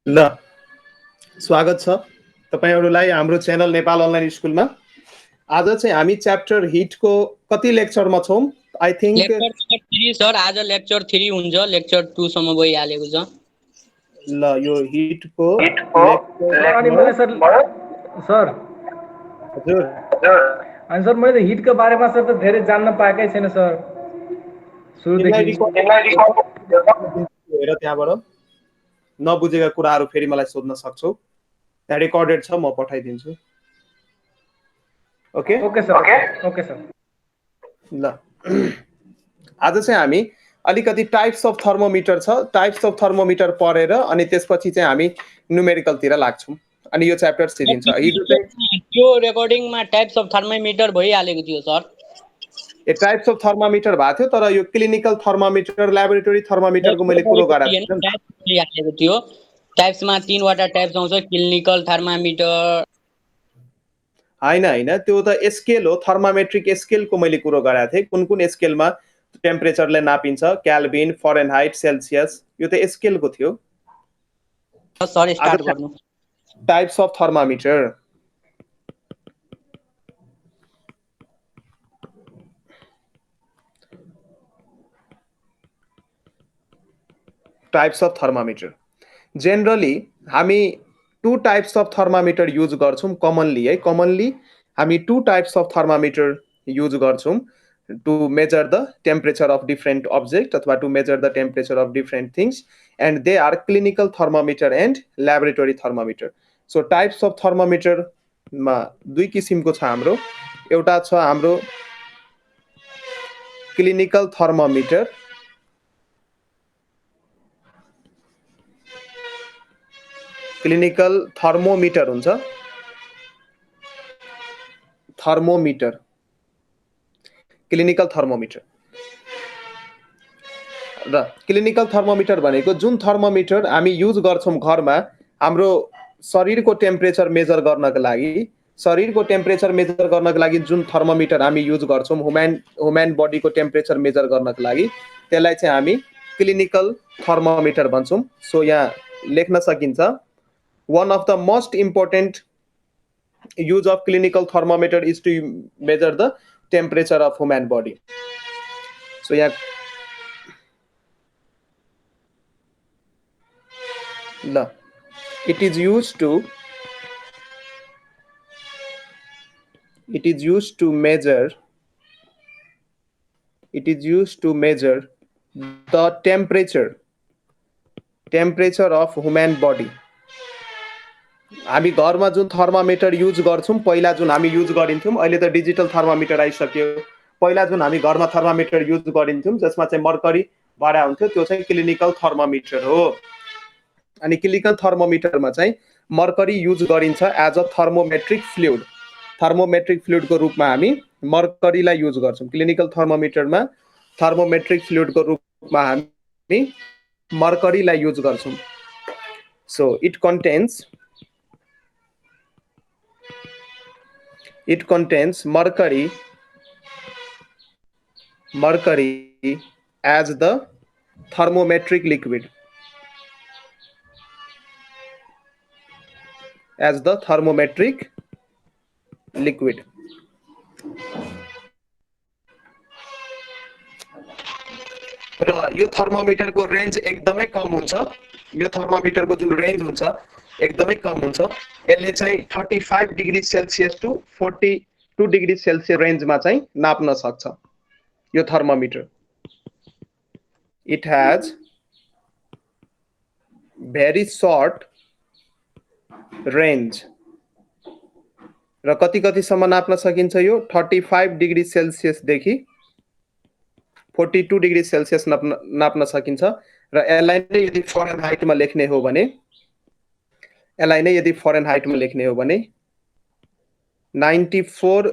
ल स्वागत छ तपाईहरुलाई हाम्रो च्यानल नेपाल अनलाइन स्कुलमा। आज चाहिँ हामी च्याप्टर हिटको कति लेक्चरमा छौं? आई थिंक लेक्चर 3 सर, आज लेक्चर 3 हुन्छ, लेक्चर 2 सम्म गइहालेको छ। ल यो हिटको अनि मैले सर हजुर अनि सर मैले त हिटको बारेमा सर त धेरै जान्न पाएकै छैन सर सुरुदेखि। हेर त्यहाँबाट नबुझेका कुराहरू फेरि मलाई सोध्न सक्छौ, त्यहाँ रेकर्डेड छ, म पठाइदिन्छु। Okay okay sir. ल आज चाहिँ हामी अलिकति टाइप्स अफ थर्मोमिटर छ, टाइप्स अफ थर्मोमिटर पढेर अनि त्यसपछि चाहिँ हामी न्युमेरिकलतिर लाग्छौं अनि यो च्याप्टर सिद्धिन्छ। हिजो चाहिँ त्यो रेकर्डिङमा टाइप्स अफ थर्मोमिटर भइहालेको थियो sir. A types of thermometer भएको थियो, तर यो क्लिनिकल थर्मोमिटर ल्याबोरेटरी थर्मोमिटरको मैले कुरो गराएको थियो। टाइप्समा 3 वटा टाइप्स आउँछ, क्लिनिकल थर्मोमिटर हैन त्यो त स्केल हो, थर्मोमेट्रिक स्केलको मैले कुरो गराएको थिएँ। कुन कुन स्केलमा टेम्परेचरले नापिन्छ, केल्भिन, फरेनहाइट, सेल्सियस, यो त स्केलको थियो। सर स्टार्ट गर्नु। Types of thermometer. Types of thermometer generally हामी 2 टाइप्स अफ थर्मोमिटर युज गर्छौं कमनली है। कमनली हामी 2 टाइप्स अफ थर्मोमिटर युज गर्छौं to measure the temperature of different object अथवा to measure the temperature of different things, and they are clinical thermometer and laboratory thermometer. So types of thermometer मा 2 किसिमको छ हाम्रो। एउटा छ हाम्रो क्लिनिकल थर्मोमिटर, क्लिनिकल थर्मोमिटर हुन्छ, थर्मोमिटर, क्लिनिकल थर्मोमिटर। र क्लिनिकल थर्मोमिटर भनेको जुन थर्मोमिटर हामी युज गर्छौं घरमा हाम्रो शरीरको टेम्परेचर मेजर गर्नको लागि, शरीरको टेम्परेचर मेजर गर्नको लागि जुन थर्मोमिटर हामी युज गर्छौं ह्युमन बडीको टेम्परेचर मेजर गर्नको लागि, त्यसलाई चाहिँ हामी क्लिनिकल थर्मोमिटर भन्छौं। सो यहाँ लेख्न सकिन्छ, one of the most important use of clinical thermometer is to measure the temperature of human body. So yeah, it is used to measure the temperature of human body. हामी घरमा जुन thermometer use गर्छौं, पहिला जुन हामी use गरिन्थ्यौं, अहिले त digital thermometer आइसक्यो। पहिला जुन हामी घरमा थर्मोमिटर युज गरिन्थ्यौं जसमा चाहिँ मर्करी भरा हुन्थ्यो, त्यो चाहिँ क्लिनिकल थर्मोमिटर हो। अनि क्लिनिकल थर्मोमिटरमा चाहिँ मर्करी युज गरिन्छ as a thermometric fluid. Thermometric फ्लुइडको रूपमा हामी मर्करीलाई युज गर्छौं। क्लिनिकल थर्मोमिटरमा थर्मोमेट्रिक फ्लुइडको रूपमा हामी मर्करीलाई युज गर्छौं। So it contains mercury as the thermometric liquid, र यो थर्मोमिटरको रेन्ज एकदमै कम हुन्छ। यो थर्मोमिटरको जुन रेन्ज हुन्छ एकदमै कम हुन्छ। यसले चाहिँ 35 degree Celsius to 42 degree Celsius रेन्जमा चाहिँ नाप्न सक्छ यो thermometer. It has very short range र कति सम्म नाप्न सकिन्छ यो 35 डिग्री सेल्सियस देखि 42 डिग्री सेल्सियस नाप्न सकिन्छ। र यसलाई नै यदि फरेनहाइटमा लेख्ने हो भने 94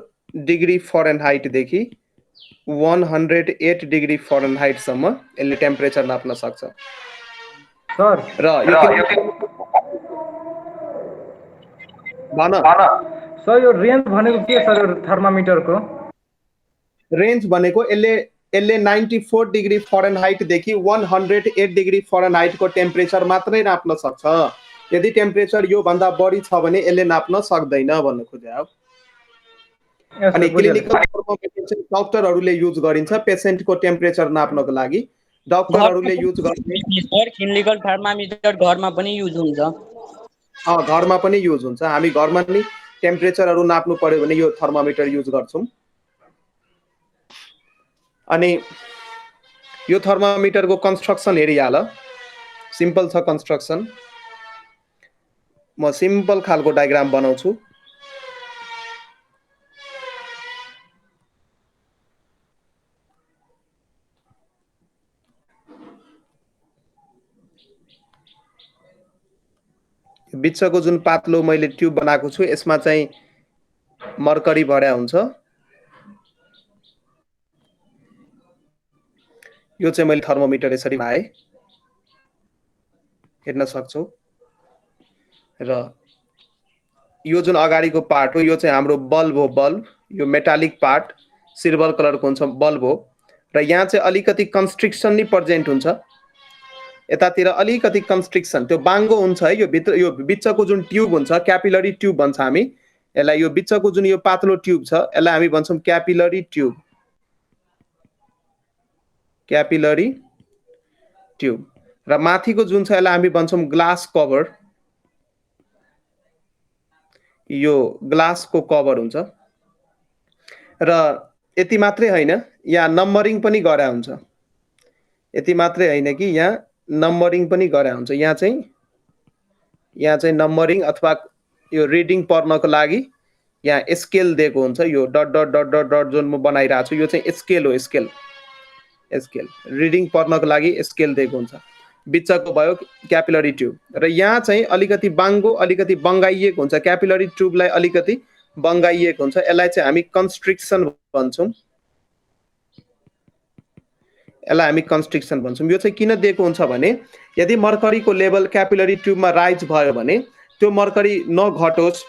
डिग्री फरेनहाइट देखि 108 डिग्री फरेनहाइट सम्म यसले टेम्परेचर नाप्न सक्छ। सर यो रेन्ज भनेको के सर? यो थर्मोमिटरको रेन्ज भनेको यसले यसले 94 डिग्री फरेनहाइट देखि 108 डिग्री फरेनहाइट को टेम्परेचर मात्रै नाप्न सक्छ। यदि टेम्परेचर यो भन्दा बढी छ भने यसले नाप्न सक्दैन भन्न खोजे हो। यस अनि सर बुझेँ। क्लिनिकल थर्मोमिटर चाहिँ डक्टरहरूले युज गरिन्छ पेशेन्टको टेम्परेचर नाप्नको लागि। डक्टरहरूले युज गर्ने सर क्लिनिकल थर्मामिटर घरमा पनि युज हुन्छ। घरमा पनि युज हुन्छ। हामी घरमा पनि टेम्परेचरहरू नाप्नु पर्यो भने यो थर्मामिटर युज गर्छौँ। अनि यो थर्मामिटरको कन्स्ट्रक्सन हेरिहाल, सिम्पल छ कन्स्ट्रक्सन। म सिम्पल खालको डायग्राम बनाउँछु। बिचको जुन पातलो मैले ट्युब बनाएको छु यसमा चाहिँ मर्करी भर्या हुन्छ। यो चाहिँ मैले थर्मोमिटर यसरी लाएँ, हेर्न सक्छौ। र यो जुन अगाडिको पार्ट हो यो चाहिँ हाम्रो बल्ब हो। बल्ब यो मेटालिक पार्ट सिल्भर कलरको हुन्छ बल्ब हो। र यहाँ चाहिँ अलिकति कन्स्ट्रिक्सन नि प्रेजेन्ट हुन्छ। यतातिर अलिकति कन्स्ट्रिक्सन त्यो बाङ्गो हुन्छ है। यो भित्र यो बिचको जुन ट्युब हुन्छ क्यापिलरी ट्युब भन्छ हामी यसलाई। यो बिचको जुन यो पातलो ट्युब छ यसलाई हामी भन्छौँ क्यापिलरी ट्युब। Capillary tube. र माथिको जुन छ यसलाई हामी भन्छौँ ग्लास कभर। यो ग्लासको कभर हुन्छ। र यति मात्रै होइन, यहाँ नम्बरिङ पनि गरे हुन्छ। यति मात्रै होइन कि यहाँ नम्बरिङ पनि गरे हुन्छ। यहाँ चाहिँ नम्बरिङ अथवा यो रिडिङ पढ्नको लागि यहाँ स्केल दिएको हुन्छ। यो dot dot dot dot dot जुन म बनाइरहेको छु यो चाहिँ स्केल हो। स्केल रिडिङ पढ्नको लागि स्केल दिएको हुन्छ। बिचको भयो क्यापिलरी ट्युब। र यहाँ चाहिँ अलिकति बाङ्गो अलिकति बङ्गाइएको हुन्छ। क्यापिलरी ट्युबलाई अलिकति बङ्गाइएको हुन्छ। यसलाई चाहिँ हामी कन्स्ट्रिक्सन भन्छौँ। यसलाई हामी कन्स्ट्रिक्सन भन्छौँ। यो चाहिँ किन दिएको हुन्छ भने यदि मर्करीको लेभल क्यापिलरी ट्युबमा राइज भयो भने त्यो मर्करी नघटोस्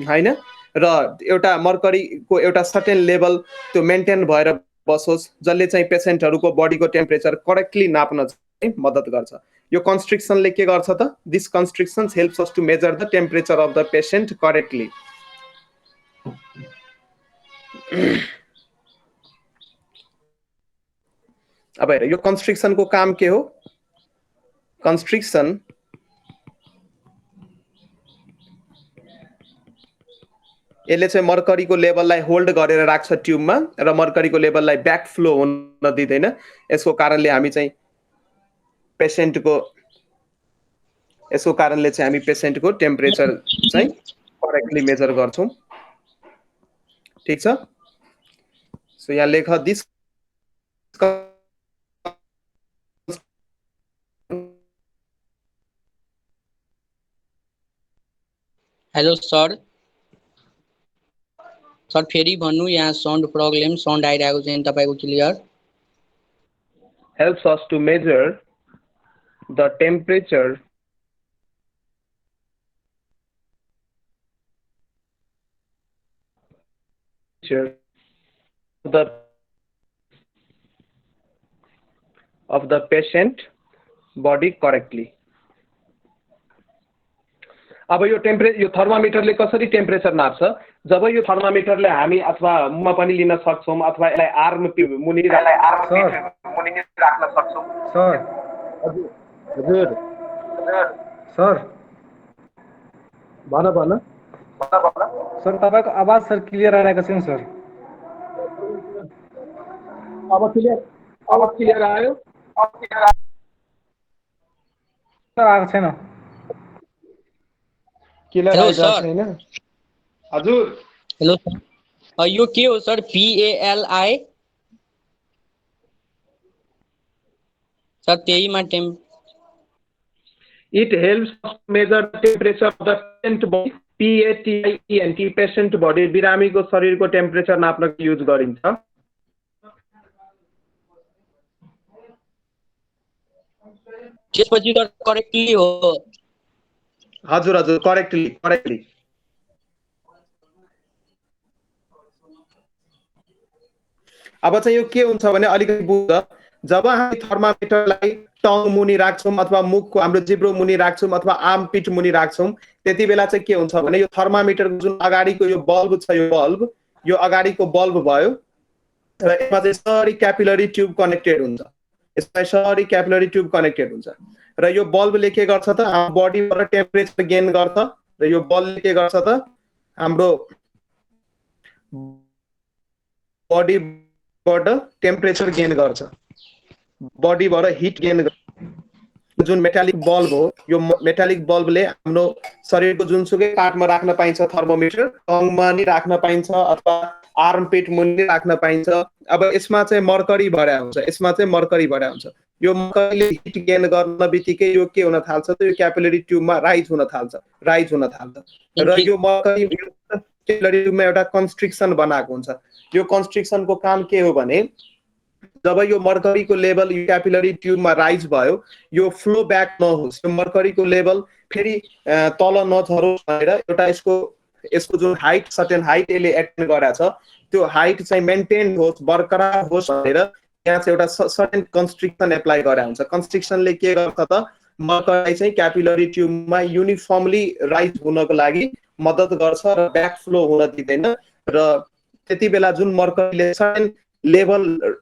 हैन, र एउटा मर्करीको एउटा सर्टेन लेभल त्यो मेन्टेन भएर बसोस्, जसले चाहिँ पेसेन्टहरूको बडीको टेम्परेचर करेक्टली नाप्न चाहिँ मद्दत गर्छ। यो कन्स्ट्रिक्सनले के गर्छ त? This constriction helps us to measure the temperature of the patient correctly. अब हेर यो कन्स्ट्रिक्सनको काम के हो? कन्स्ट्रिक्सन यसले चाहिँ मर्करीको लेभललाई होल्ड गरेर राख्छ ट्युबमा र मर्करीको लेभललाई ब्याक फ्लो हुन दिँदैन। यसको कारणले हामी चाहिँ पेसेन्टको टेम्परेचर चाहिँ करेक्टली मेजर गर्छौँ। ठीक छ? सो यहाँ लेख दिस हेलो सर। सर फेरि भन्नु, यहाँ साउन्ड प्रब्लम, साउन्ड आइरहेको छैन तपाईको clear. helps us to measure the temperature of the patient body correctly. अब यो थर्मामिटरले कसरी टेम्परेचर नाप्छ? जब यो थर्मामिटरले हामी अथवा मुखमा पनि लिन सक्छौं अथवा यसलाई आर्म मुनि राख्न सक्छौं। सर हजुर सर भन सर तपाईको आवाज सर क्लियर आइरहेको छैन सर। अब क्लियर आयो? सर आएको छैन। Hello sir. हजुर हेलो सर, यो के हो सर? PALI सर त्यहीमा It helps us measure the temperature of the patient body. PATIENT patient body बिरामीको शरीरको टेम्परेचर नाप्न युज गरिन्छ। त्यसपछि त करेक्टली हो। हजुर करेक्टली। अब चाहिँ यो के हुन्छ भने अलिकति बुझ, जब हामी थर्मामिटरलाई टङ मुनि राख्छौँ अथवा मुखको हाम्रो जिब्रो मुनि राख्छौँ अथवा आर्मपिट मुनि राख्छौँ, त्यति बेला चाहिँ के हुन्छ भने यो थर्मामिटरको जुन अगाडिको यो बल्ब छ, यो अगाडिको बल्ब भयो र यसमा चाहिँ यसरी क्यापिलरी ट्युब कनेक्टेड हुन्छ, यसमा यसरी क्यापिलरी ट्युब कनेक्टेड हुन्छ र यो बल्बले के गर्छ त हाम्रो बडीबाट टेम्परेचर गेन गर्छ र यो बल्बले के गर्छ त हाम्रो बडीबाट टेम्परेचर गेन गर्छ, बडीबाट हिट गेन गर्छ। जुन मेटालिक बल्ब हो, यो मेटालिक बल्बले हाम्रो शरीरको जुनसुकै पार्टमा राख्न पाइन्छ, थर्मोमिटर टङमा नि राख्न पाइन्छ अथवा आर्मपिट मुनि राख्न पाइन्छ। अब यसमा चाहिँ मर्करी भर्या हुन्छ, यसमा चाहिँ मर्करी भर्या हुन्छ। यो मर्करीले हिट गेन गर्न बित्तिकै यो के हुन थाल्छ त यो क्यापिलरी ट्युबमा राइज हुन थाल्छ र यो मर्करी क्यापिलरी ट्युबमा एउटा कन्स्ट्रिक्सन बनाएको हुन्छ। यो कन्स्ट्रिक्सनको काम के हो भने जब यो मर्करीको लेभल यो क्यापिलरी ट्युबमा राइज भयो, यो फ्लो ब्याक नहोस्, यो मर्करीको लेभल फेरि तल नझरोस् भनेर एउटा यसको जुन हाइट, सर्टेन हाइट यसले एटेन गरेको छ, त्यो हाइट चाहिँ मेन्टेन होस्, बरकरार होस् भनेर यहाँ चाहिँ एउटा सर्टेन कन्स्ट्रिक्सन एप्लाई गरेको हुन्छ। कन्स्ट्रिक्सनले के गर्छ त मर्करी चाहिँ क्यापिलरी ट्युबमा युनिफर्मली राइज हुनको लागि मद्दत गर्छ र ब्याक फ्लो हुन दिँदैन र त्यति बेला जुन मर्करीले सर्टेन लेभल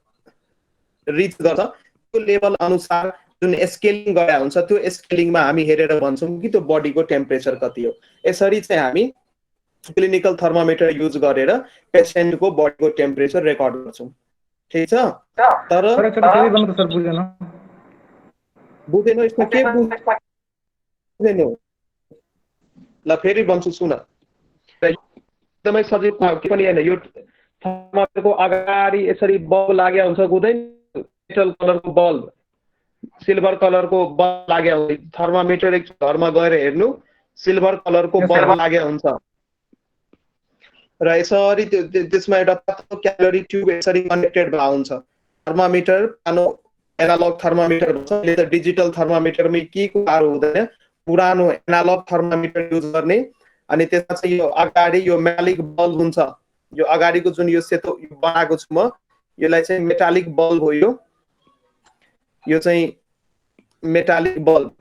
रिच गर्छ त्यो लेभल अनुसार जुन स्केलिङ गरे हुन्छ त्यो स्केलिङमा हामी हेरेर भन्छौँ कि त्यो बडीको टेम्परेचर कति हो। यसरी चाहिँ हामी क्लिनिकल थर्मोमिटर युज गरेर पेसेन्टको बडीको टेम्परेचर रेकर्ड गर्छौँ। ठीक छ? तर बुझेन यसमा के बुझेन? ल फेरि भन्छु सुन, एकदमै सजिलो के पनि हैन। यो थर्मोमिटरको अगाडि यसरी बल्ब लाग्या हुन्छ, हुँदैन? मेटल कलरको बल्ब, सिल्भर कलरको बल्ब लाग्या हुन्छ। थर्मोमिटर एक घरमा गएर हेर्नु, सिल्भर कलरको बल्ब लाग्या हुन्छ र यसरी त्यसमा एउटा पातलो क्यापिलरी ट्युब यसरी कनेक्टेड भएको हुन्छ। थर्मोमिटर पुरानो एनालग थर्मोमिटर भन्छ, अहिले त डिजिटल थर्मोमिटरमै के कुराहरू हुँदैन, पुरानो एनालग थर्मोमिटर युज गर्ने। अनि त्यसमा चाहिँ यो अगाडि यो मेटालिक बल्ब हुन्छ, यो अगाडिको जुन यो सेतो बनाएको छु म, यसलाई चाहिँ मेटालिक बल्ब हो। यो चाहिँ मेटालिक बल्ब,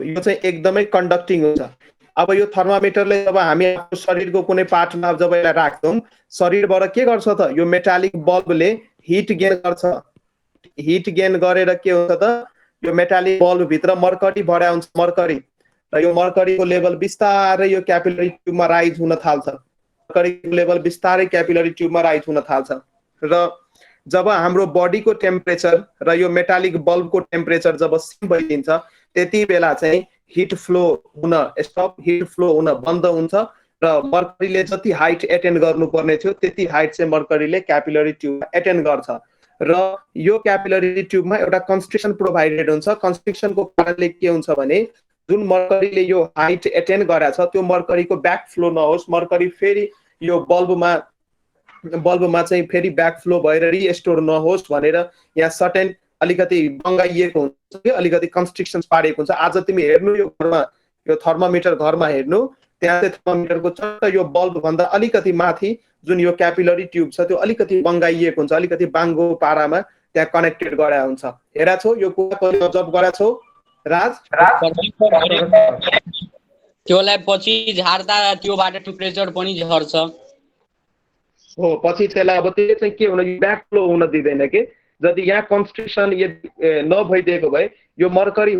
यो चाहिँ एकदमै कन्डक्टिङ हुन्छ। अब यो थर्मोमिटरले जब हामी आफ्नो शरीरको कुनै पार्टमा जब यसलाई राख्छौँ, शरीरबाट के गर्छ त यो मेटालिक बल्बले हिट गेन गर्छ। हिट गेन गरेर के हुन्छ त यो मेटालिक बल्ब भित्र मर्करी भर्या हुन्छ, मर्करी, र यो मर्करीको लेभल बिस्तारै यो क्यापिलरी ट्युबमा राइज हुन थाल्छ। मर्करीको लेभल बिस्तारै क्यापिलरी ट्युबमा राइज हुन थाल्छ र जब हाम्रो बडीको टेम्परेचर र यो मेटालिक बल्बको टेम्परेचर जब सेम भइदिन्छ त्यति बेला चाहिँ हिट फ्लो हुन बन्द हुन्छ र मर्करीले जति हाइट एटेन गर्नुपर्ने थियो त्यति हाइट चाहिँ मर्करीले क्यापिलरी ट्युबमा एटेन गर्छ र यो क्यापिलरी ट्युबमा एउटा कन्स्ट्रिक्सन प्रोभाइडेड हुन्छ। कन्स्ट्रिक्सनको कारणले के हुन्छ भने जुन मर्करीले यो हाइट एटेन गरेको छ त्यो मर्करीको ब्याक फ्लो नहोस्, मर्करी फेरि यो बल्बमा चाहिँ फेरि ब्याक फ्लो भएर रिस्टोर नहोस् भनेर यहाँ सर्टेन अलिकति बङ्गाइएको हुन्छ कि अलिकति कन्स्ट्रिक्सन पारेको हुन्छ। आज तिमी हेर्नु यो घरमा, यो थर्मोमिटर घरमा हेर्नु, त्यहाँ चाहिँ थर्मोमिटरको चट्ट यो बल्ब भन्दा अलिकति माथि जुन यो क्यापिलरी ट्युब छ त्यो अलिकति बङ्गाइएको हुन्छ, अलिकति बाङ्गो पारामा त्यहाँ कनेक्टेड गरा हुन्छ। हेरा छौ यो कुरा कहिले अब्जर्भ गरा छौ राज? त्योलाई पछि झार्दा त्योबाट टेम्परेचर पनि झर्छ। हो, पछि त्यसलाई अब त्यो चाहिँ के हुन, ब्याक फ्लो हुन दिँदैन कि यदि यहाँ कन्स्ट्रिक्सन नभइदिएको भए यो मर्करी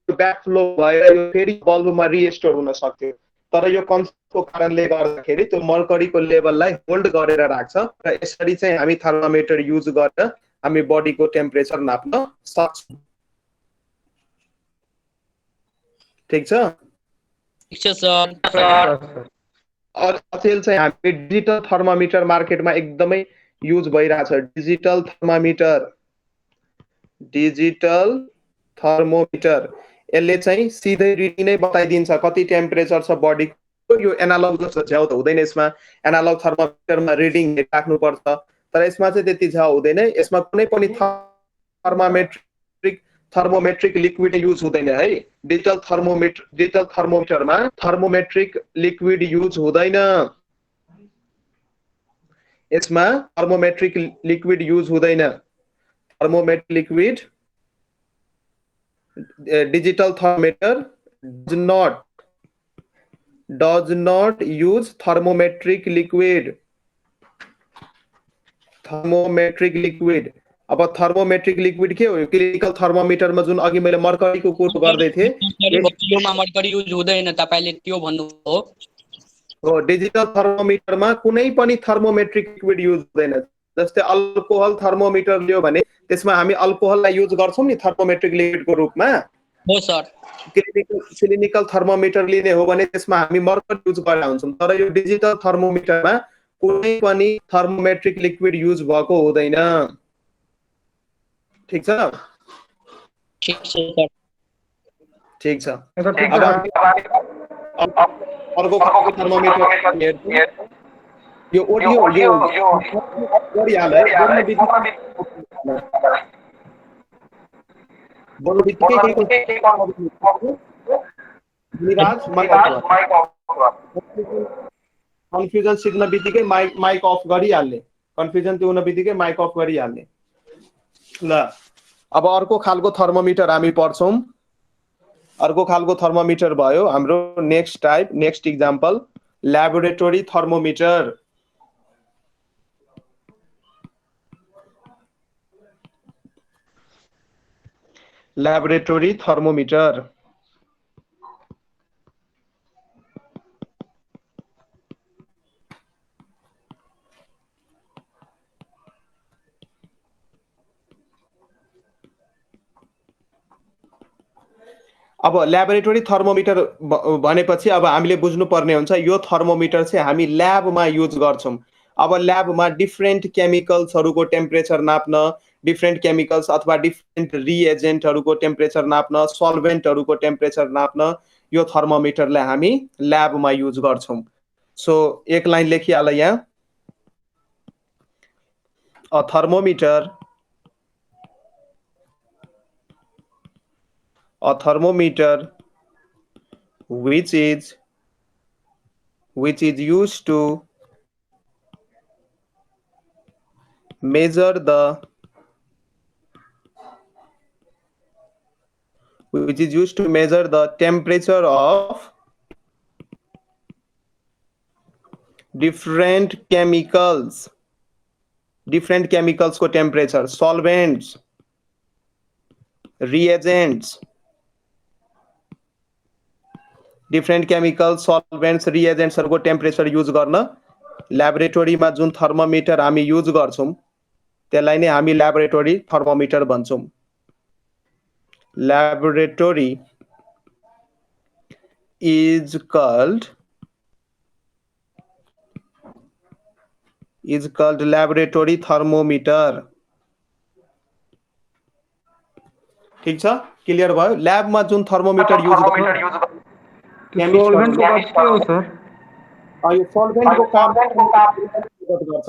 ब्याक फ्लो भएर यो फेरि बल्बमा रिस्टोर हुन सक्थ्यो। तर यो कन्स्ट्रिक्सनको कारणले गर्दाखेरि त्यो मर्करीको लेभललाई होल्ड गरेर राख्छ र यसरी चाहिँ हामी थर्मोमिटर युज गरेर हामी बडीको टेम्परेचर नाप्न सक्छौँ। ठीक छ? ठीक छ सर। अचेल चाहिँ हामी डिजिटल थर्मोमिटर मार्केटमा एकदमै युज भइरहेछ। डिजिटल थर्मोमिटर यसले चाहिँ सिधै रिडिङ नै बताइदिन्छ कति टेम्परेचर छ बडीको। यो एनालग जस्तो झ्याउ त हुँदैन, यसमा एनालग थर्मोमिटरमा रिडिङ राख्नुपर्छ, तर यसमा चाहिँ त्यति झ्याउ हुँदैन। यसमा कुनै पनि थर्मोमेट्रिक लिक्विड युज हुँदैन है। डिजिटल थर्मोमिटरमा थर्मोमेट्रिक लिक्विड युज हुँदैन। यसमा थर्मोमेट्रिक लिक्विड युज हुँदैन। Thermometric liquid digital thermometer does not use thermometric liquid। Thermometric liquid. अब थर्मोमेट्रिक लिक्विड के हो? क्लिनिकल थर्मोमिटरमा जुन अघि मैले मर्करीको कुरो गर्दै थिएँ, योमा मर्करी युज हुँदैन, तपाईले त्यो भन्नु हो। हो डिजिटल थर्मोमिटरमा कुनै पनि थर्मोमेट्रिक लिक्विड युज हुँदैन। जस्तै अल्कोहल थर्मोमिटर लियो भने त्यसमा हामी अल्कोहललाई युज गर्छौं नि थर्मोमेट्रिक लिक्विडको रूपमा। हो सर। क्लिनिकल थर्मोमिटर लिने हो भने त्यसमा हामी मर्करी युज गरेका हुन्छौं। तर यो डिजिटल थर्मोमिटरमा कुनै पनि थर्मोमेट्रिक लिक्विड युज भएको हुँदैन। ठीक छ? ठीक छ सर। ठीक छ। अब अर्को थर्मोमिटर यो ऑडियो यो गरिहाल है। बोल्नु बित्तिकै कन्फ्युजन सिक्न बित्तिकै माइक अफ गरिहाल्ने। कन्फ्युजन त्यो हुन बित्तिकै माइक अफ गरिहाल्ने। ल अब अर्को खालको थर्मोमिटर हामी पढ्छौं। अर्को खालको थर्मोमिटर भयो हाम्रो next type, next example laboratory thermometer. Laboratory thermometer अब ल्याबोरेटरी थर्मोमिटर भनेपछि अब हामीले बुझ्नु पर्ने हुन्छ यो थर्मोमिटर चाहिँ हामी ल्याबमा युज गर्छौं। अब ल्याबमा डिफरेन्ट केमिकल्सहरुको टेम्परेचर नाप्न, डिफरेन्ट केमिकल्स अथवा डिफरेन्ट रिएजेन्टहरुको टेम्परेचर नाप्न, सल्भेन्टहरुको टेम्परेचर नाप्न यो थर्मोमिटरलाई हामी ल्याबमा युज गर्छौं। सो एक लाइन लेखिहाल यहाँ। A thermometer which is used to measure the temperature of different chemicals को temperature, solvents, reagents, different chemical solvents रिएजेन्ट्सहरुको टेम्परेचर युज गर्न ल्याबोरेटरीमा जुन थर्मोमिटर हामी युज गर्छौं त्यसलाई नै हामी ल्याबोरेटरी थर्मोमिटर भन्छौं। Laboratory is called laboratory thermometer। ठीक छ? क्लियर भयो? ल्याबमा जुन थर्मोमिटर युज गर्छ सल्भेन्ट को बात के हो सर? यो सल्भेन्ट को काम गर्छ।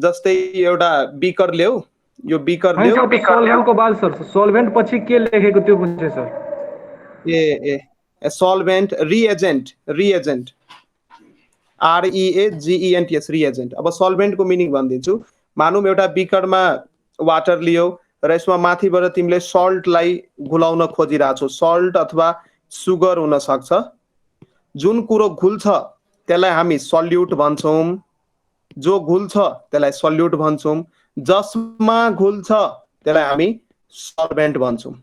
जस्तै एउटा बीकर ल्याऊ, यो बीकर ल्याऊ। हैन सर, सल्भेन्ट को बात सर, सल्भेन्ट पछि के लेखेको त्यो बुझ्छ सर। ए सल्भेन्ट रिएजेन्ट REAGENT रिएजेन्ट। अब सल्भेन्ट को मिनिङ भनिदिन्छु। मानौं एउटा बीकरमा वाटर लियो र यसमा माथिबाट तिमीले सल्टलाई घुलाउन खोजिराछौ। सल्ट अथवा सुगर हुन सक्छ। जुन कुरो घुल्छ त्यसलाई हामी सल्युट भन्छौं। जो घुल्छ त्यसलाई सल्युट भन्छौं। जसमा घुल्छ त्यसलाई हामी सल्भेन्ट भन्छौं।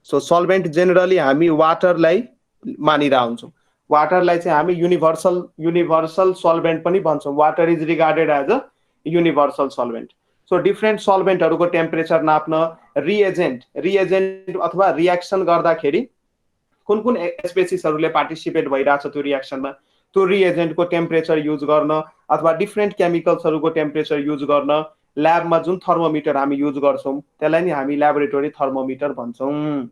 सो सल्भेन्ट जेनरली हामी वाटरलाई मानिरा हुन्छौं। वाटरलाई चाहिँ हामी युनिभर्सल सल्भेन्ट पनि भन्छौं। Water is regarded as a universal solvent. So different सल्भेन्टहरुको टेम्परेचर नाप्न, रिएजेन्ट अथवा रिएक्सन गर्दाखेरि कुन स्पेसिसहरुले पार्टिसिपेट भइराछ त्यो रिएक्सनमा, त्यो रिएजेन्टको टेम्परेचर युज गर्न अथवा डिफरेन्ट केमिकल्सहरुको टेम्परेचर युज गर्न ल्याबमा जुन थर्मोमिटर हामी युज गर्छौं त्यसलाई नै हामी ल्याबोरेटरी थर्मोमिटर भन्छौं।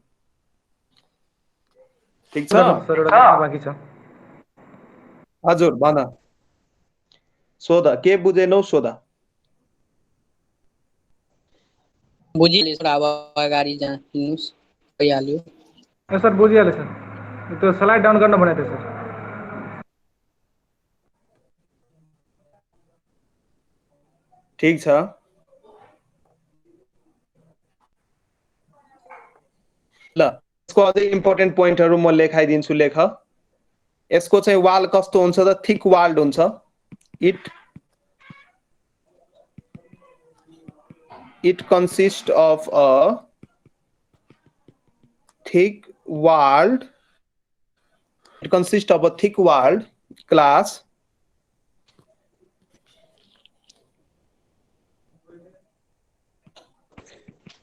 ठीक छ? बाँकी छ। हजुर भन। सोध, के बुझेनौ सोध। बुझिले सर, अब अगाडि जानुस् भइहाल्यो। सर बुझिहाले सर। त्यो स्लाइड डाउन गर्न भनेको थियो सर। ठीक छ। ल यसको अझै इम्पोर्टेन्ट पोइन्टहरु म लेखाइदिन्छु, लेख। यसको चाहिँ वाल कस्तो हुन्छ त थिक वाल्ड हुन्छ। It consists of a thick walled glass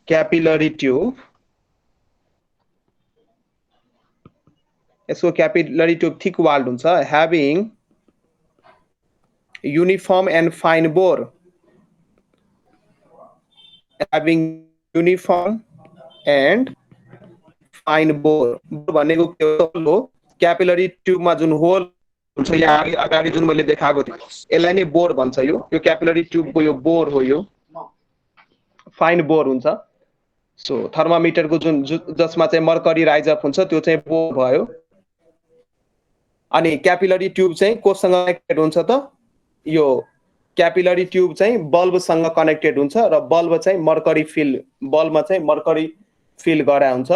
capillary tube. यसको capillary tube thick walled हुन्छ, having uniform and fine bore. भनेको के हो? क्यापिलरी ट्युबमा जुन होल हुन्छ, यहाँ अगाडि जुन मैले देखाएको थिएँ, यसलाई नै बोर भन्छ। यो क्यापिलरी ट्युबको यो बोर हो, यो फाइन बोर हुन्छ। सो थर्मामिटरको जुन जसमा चाहिँ मर्करी राइज अप हुन्छ, त्यो चाहिँ बोर भयो। अनि क्यापिलरी ट्युब चाहिँ कोसँग कनेक्टेड हुन्छ त? यो क्यापिलरी ट्युब चाहिँ बल्बसँग कनेक्टेड हुन्छ र बल्ब चाहिँ मर्करी फिल गरा हुन्छ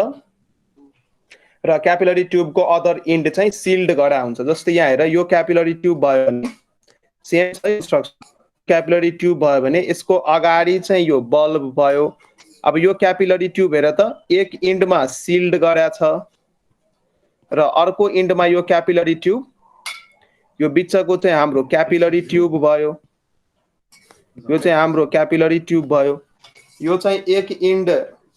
र क्यापिलरी ट्युबको अदर इन्ड चाहिँ सिल्ड गरा हुन्छ। जस्तै यहाँ हेर, यो क्यापिलरी ट्युब भयो भने सेम स्ट्रक्चर। क्यापिलरी ट्युब भयो भने यसको अगाडि चाहिँ यो बल्ब भयो। अब यो क्यापिलरी ट्युब हेर त, एक इन्डमा सिल्ड गरा छ र अर्को इन्डमा यो क्यापिलरी ट्युब, यो बिचको चाहिँ हाम्रो क्यापिलरी ट्युब भयो। यो चाहिँ हाम्रो क्यापिलरी ट्युब भयो। यो चाहिँ एक इन्ड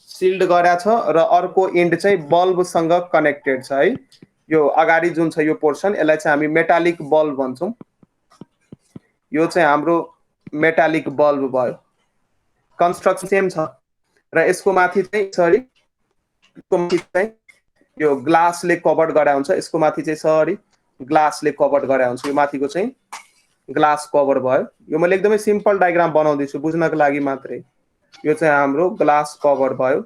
सिल्ड गरा छ र अर्को इन्ड चाहिँ बल्बसँग कनेक्टेड छ है। यो अगाडि जुन छ यो पोर्सन, यसलाई चाहिँ हामी मेटालिक बल्ब भन्छौँ। यो चाहिँ हाम्रो मेटालिक बल्ब भयो। कन्स्ट्रक्सन सेम छ र यसको माथि चाहिँ यो ग्लासले कभर गरा हुन्छ। यसको माथि चाहिँ ग्लासले कभर गरा हुन्छ। यो माथिको चाहिँ ग्लास कभर भयो। यो मैले एकदमै सिम्पल डायग्राम बनाउँदैछु बुझ्नको लागि मात्रै। यो चाहिँ हाम्रो ग्लास कभर भयो,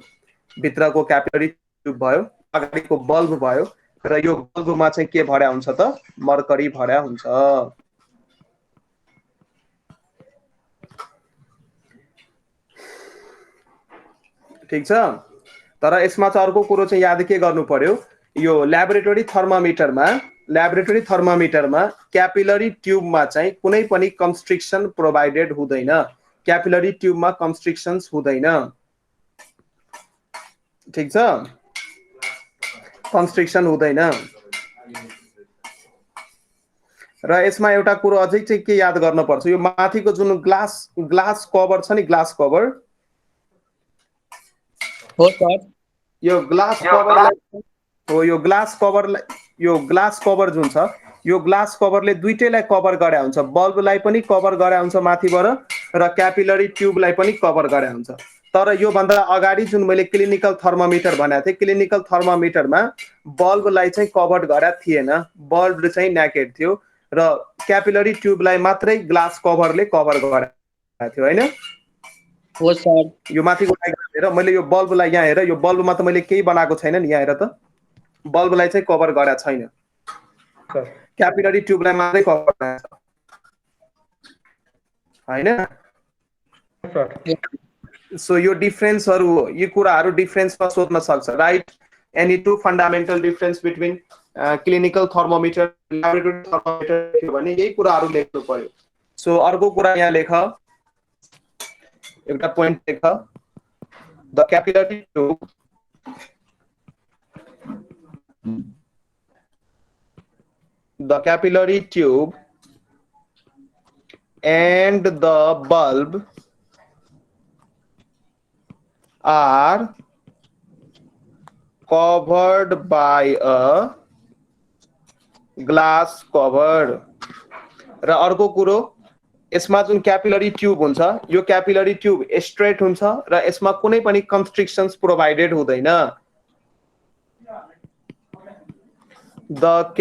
भित्रको क्यापिलरी ट्युब भयो, अगाडिको बल्ब भयो र यो बल्बमा चाहिँ के भर्या हुन्छ त? मर्करी भर्या हुन्छ। ठीक छ। तर यसमा चाहिँ अर्को कुरो चाहिँ याद के गर्नु पर्यो, यो ल्याबोरेटरी थर्मामिटरमा क्यापिलरी ट्युबमा चाहिँ कुनै पनि कन्स्ट्रिक्सन प्रोभाइडेड हुँदैन। क्यापिलरी ट्युबमा कन्स्ट्रिक्सन्स हुँदैन। ठीक छ, कन्स्ट्रिक्सन हुँदैन। र यसमा एउटा कुरो अझै चाहिँ के याद गर्न पर्छ, यो माथिको जुन ग्लास कभर छ नि, ग्लास कभर, हो सर। यो ग्लास कभरलाई हो, यो ग्लास कभर जुन छ, यो ग्लास कभरले दुईटैलाई कभर गरे हुन्छ। बल्बलाई पनि कभर गरे हुन्छ माथिबाट र क्यापिलरी ट्युबलाई पनि कभर गरे हुन्छ। तर यो भन्दा अगाडि जुन मैले क्लिनिकल थर्मामिटर भनेको थिएँ, क्लिनिकल थर्मामिटरमा बल्बलाई चाहिँ कभर गरे थिएन। बल्ब चाहिँ न्याकेड थियो र क्यापिलरी ट्युबलाई मात्रै ग्लास कभरले कभर गरे थियो, हैन? हो सर। यो माथिको डायग्राम हेर, मैले यो बल्बलाई यहाँ हेर, यो बल्बमा त मैले केही बनाएको छैन नि, यहाँ हेर त, बल्बलाई चाहिँ कभर गरे छैन। क्यापिलरी ट्युबलाई मात्रै कभर गरे छ, हैन? सो यो डिफरेन्सहरु हो, यो कुराहरु डिफरेन्समा सोध्न सक्छ, right? Any to fundamental difference between clinical thermometer, laboratory thermometer थियो भने यही कुराहरु लेख्नु पर्यो। सो अर्को कुरा यहाँ लेख, एउटा पोइन्ट लेख, the capillary tube and the bulb are covered by a glass cover। र अर्को कुरो, यसमा जुन क्यापिलरी ट्युब हुन्छ, यो क्यापिलरी ट्युब स्ट्रेट हुन्छ र यसमा कुनै पनि कन्स्ट्रिक्सन्स प्रोभाइडेड हुँदैन। The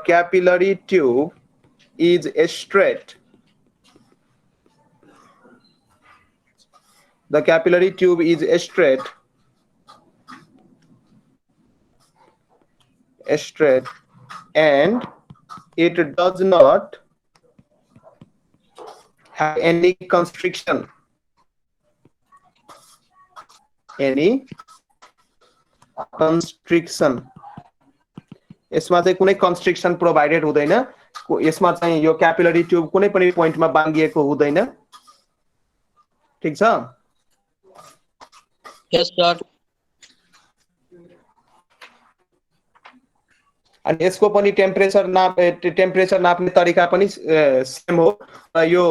capillary tube is straight. The capillary tube is straight and it does not have any constriction. यसमा चाहिँ कुनै कन्स्ट्रिक्सन प्रोभाइडेड हुँदैन, यसमा चाहिँ यो क्यापिलरी ट्युब कुनै पनि पोइन्टमा बाँधिएको हुँदैन, ठीक छ? यस सर। अनि यसको पनि टेम्परेचर नाप्ने तरिका पनि सेम हो र यो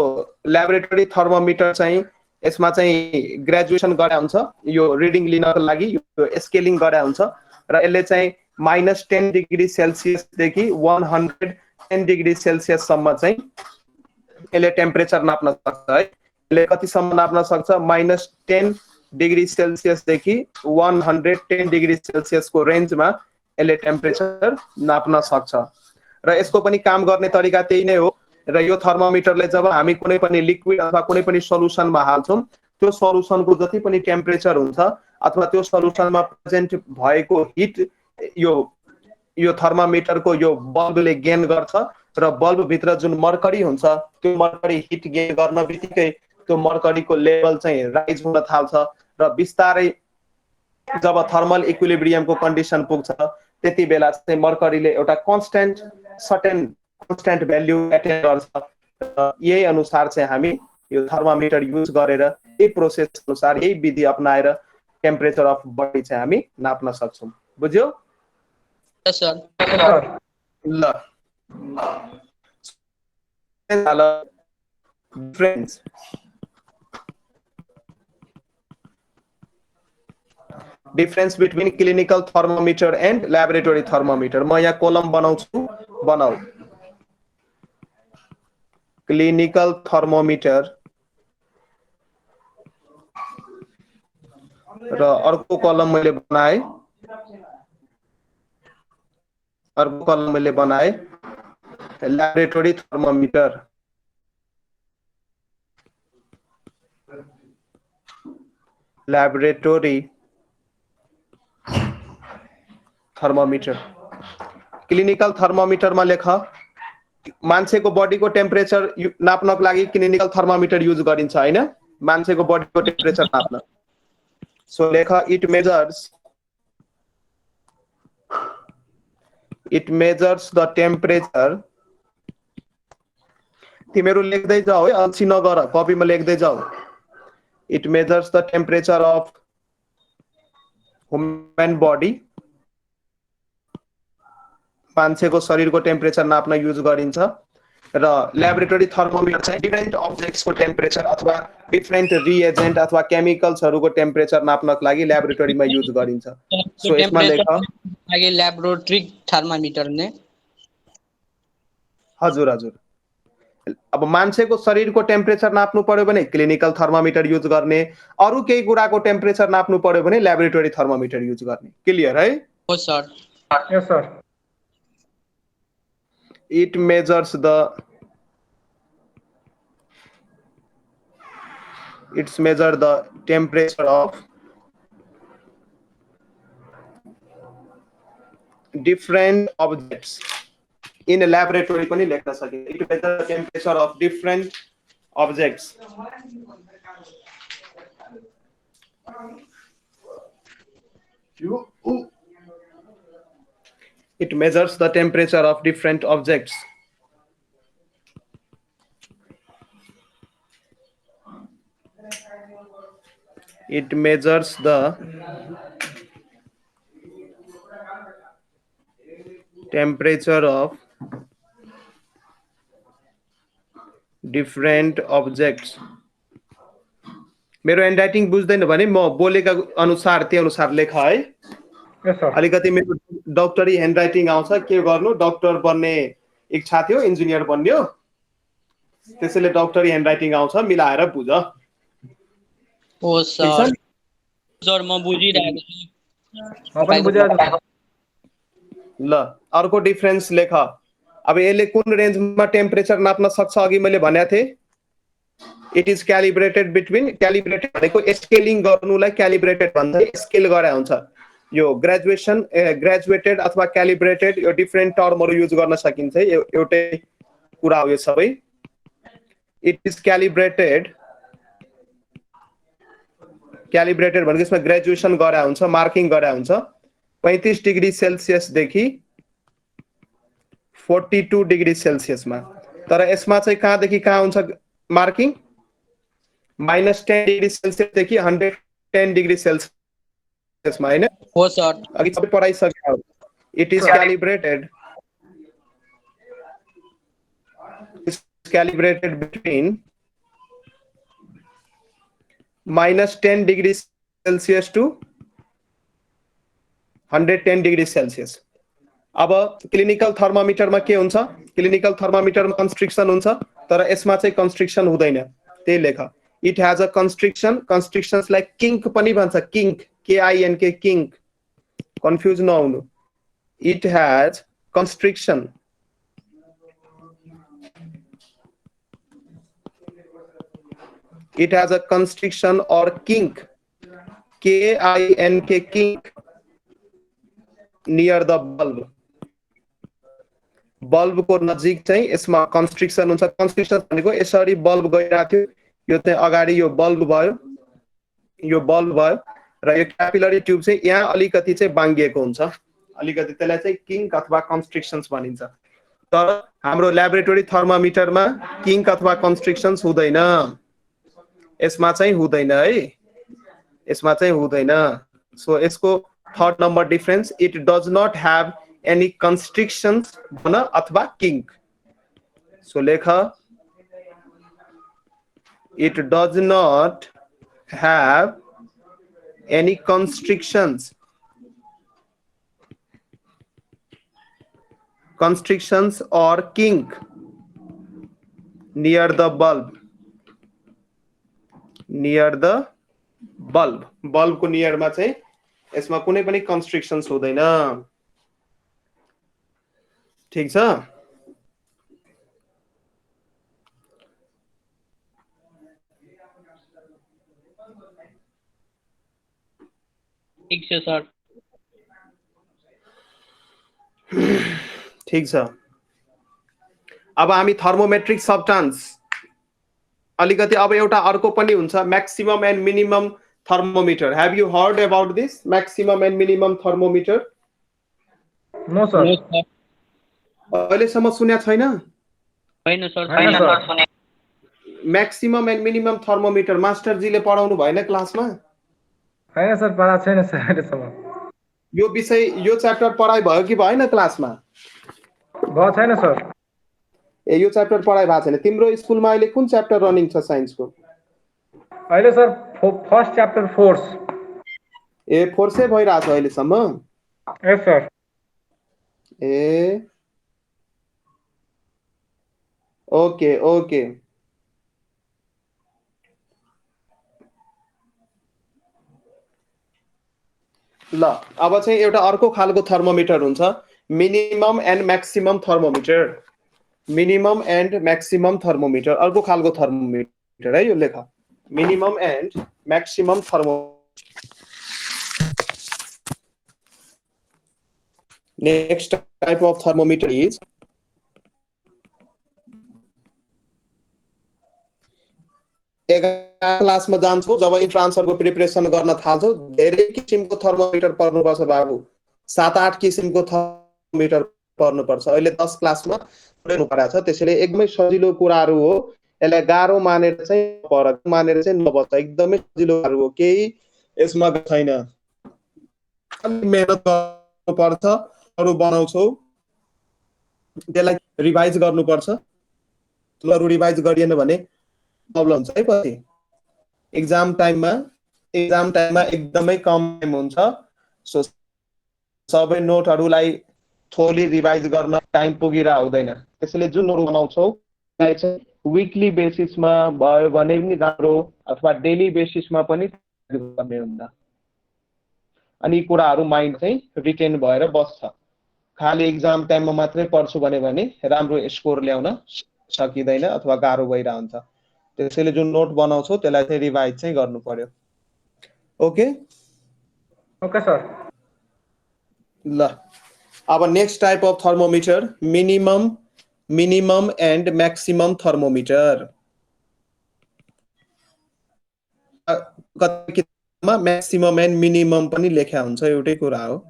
ल्याबोरेटरी थर्मोमिटर चाहिँ यसमा चाहिँ ग्रेजुएसन गरे हुन्छ, यो रिडिङ लिनको लागि यो स्केलिङ गरे हुन्छ र यसले चाहिँ -10 डिग्री सेल्सियस देखि 110 डिग्री सेल्सियस सम्म चाहिँ यसले टेम्परेचर नाप्न सक्छ है। यसले कतिसम्म नाप्न सक्छ? -10 डिग्री सेल्सियस देखि 110 डिग्री सेल्सियस को रेन्जमा यसले टेम्परेचर नाप्न सक्छ र यसको पनि काम गर्ने तरिका त्यही नै हो। र यो थर्मोमिटरले जब हामी कुनै पनि लिक्विड अथवा कुनै पनि सल्युसनमा हाल्छौं, त्यो सल्युसनको जति पनि टेम्परेचर हुन्छ अथवा त्यो सल्युसनमा प्रेजेन्ट भएको हिट यो थर्मोमिटरको यो बल्बले गेन गर्छ र बल्ब भित्र जुन मर्करी हुन्छ त्यो मर्करी हिट गेन गर्न बित्तिकै त्यो मर्करीको लेभल चाहिँ राइज हुन थाल्छ र बिस्तारै जब थर्मल इक्विलिब्रियमको कन्डिसन पुग्छ त्यति बेला चाहिँ मर्करीले एउटा कन्स्ट्यान्ट भ्याल्यु एटेन गर्छ। यही अनुसार चाहिँ हामी यो थर्मोमिटर युज गरेर यही प्रोसेस अनुसार यही विधि अपनाएर टेम्परेचर अफ बडी चाहिँ हामी नाप्न सक्छौं। बुझ्यो? यस सर। ल friends, difference between clinical thermometer and laboratory thermometer. मैं यहाँ कॉलम बनाऊँ, बनाऊ क्लिनिकल थर्मोमीटर र अर्को कलम मैले बनाए, अर्को कलम मैले बनाए laboratory thermometer. Laboratory thermometer. Clinical thermometer में लेख मान्छेको बडीको टेम्परेचर नाप्नको लागि क्लिनिकल थर्मोमीटर युज गरिन्छ हैन, मान्छेको बडीको टेम्परेचर नाप्न। सो लेख इट मेजर्स द टेम्परेचर। तिमीहरु लेख्दै जाऊ है, अल्छी नगर, कपीमा लेख्दै जाऊ। It measures the temperature of human body, मान्छेको शरीरको टेम्परेचर नाप्न युज गरिन्छ। र ल्याबोरेटरी थर्मोमिटर चाहिँ डिफरेन्ट अब्जेक्ट्सको टेम्परेचर अथवा डिफरेन्ट रिएजेन्ट अथवा केमिकल्सहरुको टेम्परेचर नाप्नको लागि ल्याबोरेटरीमा युज गरिन्छ। सो यसमा लेख लागि ल्याबोरेटरी थर्मोमिटर ने। हजुर हजुर। अब मान्छेको शरीरको टेम्परेचर नाप्नु पर्यो भने क्लिनिकल थर्मोमिटर युज गर्ने, अरु केही कुराको टेम्परेचर नाप्नु पर्यो भने ल्याबोरेटरी थर्मोमिटर युज गर्ने। क्लियर है? हो sir. Yes sir. It measures the temperature of different objects in a laboratory पनि लेख्न सकिन्छ। It measures the temperature of different objects It measures the temperature of different objects. It measures the temperature of different objects. मेरो handwriting बुझ्दैन भने म बोलेका अनुसार त्यही अनुसार लेख है। अलिकति मेरो डक्टरी ह्यान्डराइटिङ आउँछ, के गर्नु, डक्टर बन्ने इच्छा थियो, इन्जिनियर बन्यो, त्यसैले डक्टरी ह्यान्डराइटिङ आउँछ, मिलाएर बुझ। ओ सर। सर म बुझिरहेको छु। म पनि बुझिरहेको छु। ल अर्को डिफरेन्स लेख। अब यसले कुन रेन्जमा टेम्परेचर नाप्न सक्छ अघि मैले भनेको थिए। इट इज क्यालिब्रेटेड बिट्विन, क्यालिब्रेटेड भनेको स्केलिङ गर्नुलाई क्यालिब्रेटेड भन्छ, स्केल गरे हुन्छ। यो ग्रेजुएटेड अथवा क्यालिब्रेटेड यो डिफरेन्ट टर्महरु युज गर्न सकिन्छ एउटै कुरा हो यो सबै इट इज क्यालिब्रेटेड भनेको यसमा ग्रेजुएसन गरा हुन्छ मार्किङ गरा हुन्छ 35 डिग्री सेल्सियस देखि 42 डिग्री सेल्सियस मा तर यसमा चाहिँ कहाँदेखि कहाँ हुन्छ मार्किङ -10 डिग्री सेल्सियस देखि 110 डिग्री सेल्सियस मा हैन हो सर अघि सबै पढाइसक्यो it is calibrated between -10 degree Celsius to 110 degree Celsius अब क्लिनिकल थर्मोमिटरमा के हुन्छ क्लिनिकल थर्मोमिटरमा कन्स्ट्रिक्सन हुन्छ तर यसमा चाहिँ कन्स्ट्रिक्सन हुँदैन त्यही लेख it has a constrictions like kink पनि भन्छ किंक KINK किंक कन्फ्युज नहुनु it has constriction it has a constriction or kink KINK kink near the bulb को नजिक चाहिँ यसमा कन्स्ट्रिक्सन हुन्छ कन्स्ट्रिक्सन भनेको यसरी बल्ब गइरा थियो यो चाहिँ अगाडि यो बल्ब भयो र यो क्यापिलरी ट्युब चाहिँ यहाँ अलिकति चाहिँ बाङ्गिएको हुन्छ अलिकति त्यसलाई चाहिँ किंक अथवा कन्स्ट्रिक्सन्स भनिन्छ तर हाम्रो ल्याबोरेटरी थर्मोमिटरमा किंक अथवा कन्स्ट्रिक्सन्स हुँदैन यसमा चाहिँ हुँदैन है यसमा चाहिँ हुँदैन सो यसको third number difference it does not have any constrictions भन अथवा किंक सो लेख it does not have any constrictions or kink near the bulb को नियर मा चाहिँ यसमा कुनै पनि कन्स्ट्रिक्सन्स हुँदैन ठीक छ ठीक छ सर ठीक छ अब हामी थर्मोमेट्रिक सब्स्टान्स अलिकति अब एउटा अर्को पनि हुन्छ maximum and minimum thermometer have you heard about this maximum and minimum thermometer no sir अहिलेसम्म सुन्या छैन हैन sir maximum and minimum thermometer मास्टरजीले पढाउनु भएन क्लासमा हैन सर पढा छैन सर अहिलेसम्म यो विषय यो च्याप्टर पढाइ भयो कि भएन क्लासमा भयो छैन सर ए यो च्याप्टर पढाइ भएको छैन तिम्रो स्कुलमा अहिले कुन च्याप्टर रनिङ छ साइन्सको अहिले सर फर्स्ट च्याप्टर फोर्स ए फोर्सै भइरहेछ अहिलेसम्म यस सर ए ओके ओके ल अब चाहिँ एउटा अर्को खालको थर्मोमिटर हुन्छ minimum and maximum thermometer minimum and maximum thermometer अर्को खालको थर्मोमिटर है यो लेख minimum and maximum next type of thermometer is क्लासमा जान्छौ जब इन्ट्रान्सरको प्रिपरेसन गर्न थाल्छौ धेरै किसिमको थर्मोमिटर पढ्नुपर्छ बाबु 7-8 किसिमको थर्मोमिटर पढ्नुपर्छ अहिले 10 क्लासमा पढ्नु परेको छ त्यसैले एकदमै सजिलो कुराहरु हो यसलाई गाह्रो मानेर चाहिँ फरक मानेर चाहिँ नबस्छ एकदमै सजिलो कुराहरु हो केही यसमा छैन मेहनत गर्नुपर्छ अरु बनाउँछौ त्यसलाई रिभाइज गर्नुपर्छ अरु रिभाइज गरिएन भने प्रब्लम हुन्छ है पछि एक्जाम टाइममा एकदमै कम टाइम हुन्छ सो सबै नोटहरुलाई थोली रिभाइज गर्न टाइम पुगिरा हुँदैन त्यसैले जुन नोट बनाउँछौ त्यसलाई चाहिँ वीकली बेसिसमा भयो भने पनि राम्रो अथवा डेली बेसिसमा पनि गर्ने हुन्छ अनि कुराहरु माइन्ड चाहिँ रिटेन भएर बस्छ खाली एक्जाम टाइममा मात्रै पढ्छु भने राम्रो स्कोर ल्याउन सकिदैन अथवा गाह्रो भइरा हुन्छ त्यसैले जुन नोट बनाउँछौ त्यसलाई चाहिँ रिभाइज चाहिँ गर्नु पर्यो ओके ओके सर ल अब next type of thermometer minimum and maximum thermometer. कति किताबमा म्याक्सिमम एन्ड मिनिमम पनि लेख्या हुन्छ, एउटै कुरा हो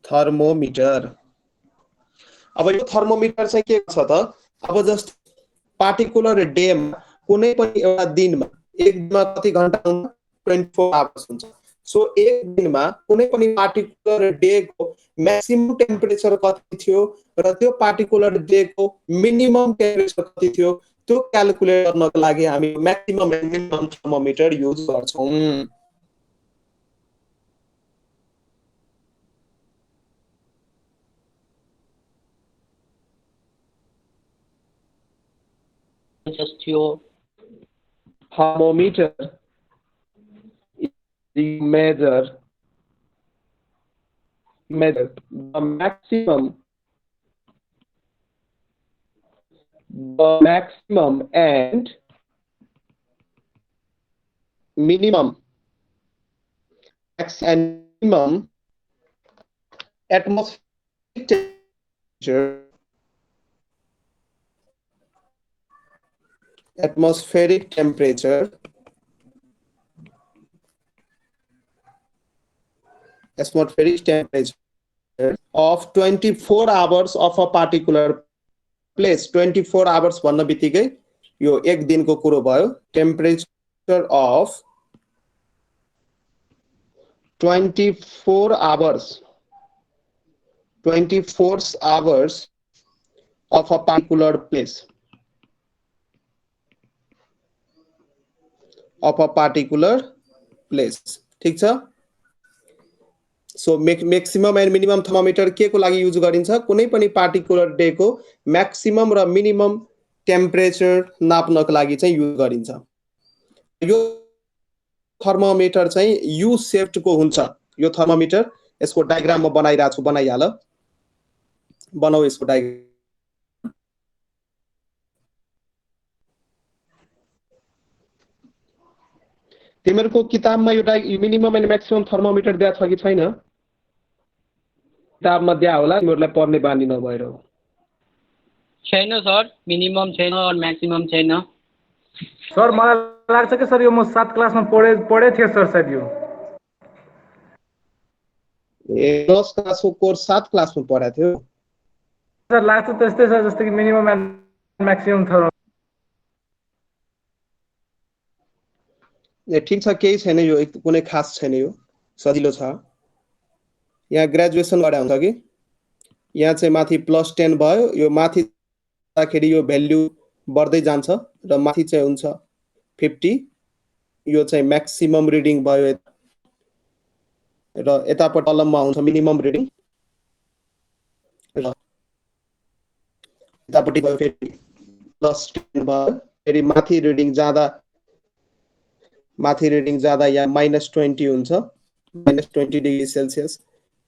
थर्मोमिटर। अब यो थर्मोमिटर चाहिँ के छ त, अब जस्ट पार्टिकुलर डेमा कुनै पनि एउटा दिनमा, एक दिनमा कति घण्टा हुन्छ, 24 आवर्स हुन्छ। सो एक दिनमा कुनै पनि पार्टिकुलर डेको म्याक्सिमम टेम्परेचर कति थियो र त्यो पार्टिकुलर डेको मिनिमम टेम्परेचर कति थियो त्यो क्याल्कुलेट गर्नको लागि हामी maximum and minimum thermometer use गर्छौं। Thermometer measure the maximum and minimum atmospheric temperature of 24 hours of a particular place। 24 hours भन्न बित्तिकै यो एक दिनको कुरो भयो। Temperature of 24 hours of a particular place, ठीक छ। So maximum and minimum thermometer के को लागि युज गरिन्छ, कुनै पनि पार्टिकुलर डे को मैक्सिमम र मिनिमम टेम्परेचर नाप्नको लागि चाहिँ युज गरिन्छ। यो थर्मोमिटर चाहिँ यू शेप्ड को हुन्छ। यो थर्मोमिटर यसको डायग्राम म बनाइराछु, बनाइहाल, बनाऊ यसको डायग्राम। तिमीहरुको किताबमा यो मिनिमम एन्ड म्याक्सिमम थर्मोमिटर दिया छ कि छैन? किताबमा दिया होला, तिमीहरुलाई पढ्ने बानी नभएर हो। छैन सर, मिनिमम छैन और म्याक्सिमम छैन। सर मलाई लाग्छ कि सर यो म 7 क्लासमा पढे थिए सर सायद यो। ए 10 क्लासको कोर्स 7 क्लासमा पढाएको थियो सर। लाग्छ त्यस्तै सर, जस्तो कि मिनिमम एन्ड म्याक्सिमम थर्मोमिटर। ए ठीक छ, केही छैन, यो कुनै खास छैन, यो सजिलो छ। यहाँ ग्रेजुएसन गरे हुन्छ कि यहाँ चाहिँ माथि +10 भयो, यो माथि जाँदाखेरि यो भ्यालु बढ्दै जान्छ र माथि चाहिँ हुन्छ 50। यो चाहिँ म्याक्सिमम रिडिङ भयो र यतापट्टि कलममा हुन्छ मिनिमम रिडिङ र यतापट्टि भयो फेरि +10 भयो। फेरि माथि रिडिङ जाँदा यहाँ -20 हुन्छ, -20 डिग्री सेल्सियस।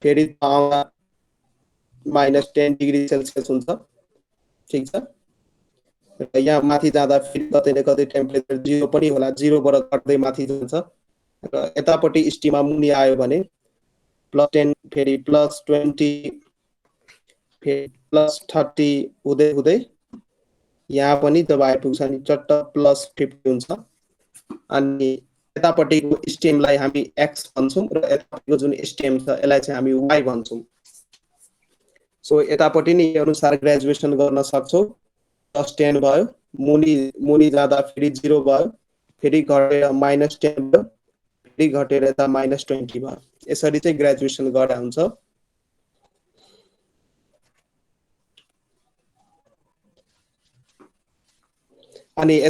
फेरि -10 डिग्री सेल्सियस हुन्छ, ठीक छ। र यहाँ माथि जाँदा फेरि कतै न कतै टेम्परेचर 0 पनि होला, 0 बाट घट्दै माथि जान्छ। र यतापट्टि स्टिममा मुनि आयो भने +10 फेरि +20 फेरि +30 हुँदै हुँदै यहाँ पनि जब आइपुग्छ नि चट्ट +50 हुन्छ। अनि यतापट्टिको स्टेमलाई हामी x भन्छौं र यतापट्टिको जुन स्टेम छ यसलाई चाहिँ हामी y भन्छौं। सो यतापट्टि नि यो अनुसार ग्रेजुएसन गर्न सक्छौ। +10 भयो, मुनि जाँदा फेरि 0 भयो, फेरि घटेर -10 भयो, फेरि घटेर यता -20 भयो। यसरी चाहिँ ग्रेजुएसन गरे हुन्छ। अनि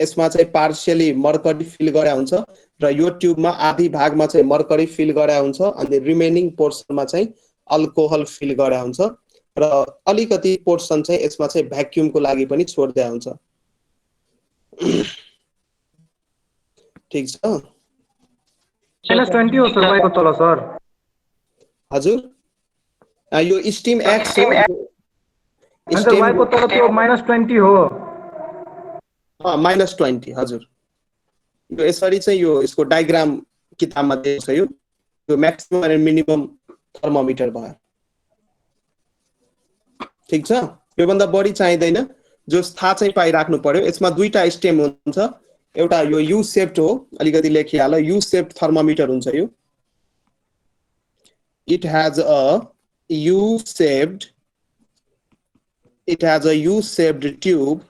यसमा चाहिँ पार्शियली मर्करी फिल गरे हुन्छ र यो ट्युबमा आधी भागमा चाहिँ मर्करी फिल गरे हुन्छ अनि रिमेनिङ पोर्सनमा चाहिँ अल्कोहल फिल गरे हुन्छ र अलिकति पोर्सन चाहिँ यसमा चाहिँ भ्याक्युमको लागि पनि छोड्दिया हुन्छ। ठीक छ। -20 हो सर वाइको तल सर। हजुर यो स्टिम एक्स हो। स्टिम वाइको तल त्यो -20 हो। -20 हजुर। यो यसरी चाहिँ यो यसको डायग्राम किताबमा दिएको छ। यो म्याक्सिमम र मिनिमम थर्मोमिटर भयो। ठीक छ, यो भन्दा बढी चाहिदैन, जो थाहा चाहिँ पाइराख्नु पर्यो। यसमा दुईटा स्टेम हुन्छ, एउटा यो यू शेप्ड हो, अलिकति लेखिहाल, यू शेप्ड थर्मोमिटर हुन्छ यो। It has a U shaped tube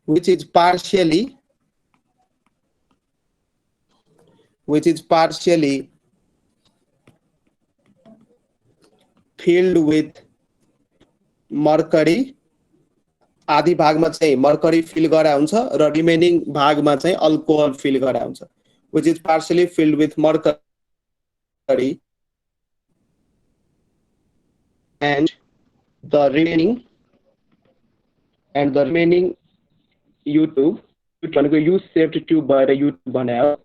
which is partially filled with mercury। आधी भागमा चाहिँ मर्करी फिल गरा हुन्छ र रिमेनिङ भागमा चाहिँ अल्कोहल फिल गरा हुन्छ। which is partially filled with mercury and the remaining U-tube भनेको U shaped tube भएर U-tube बनायो।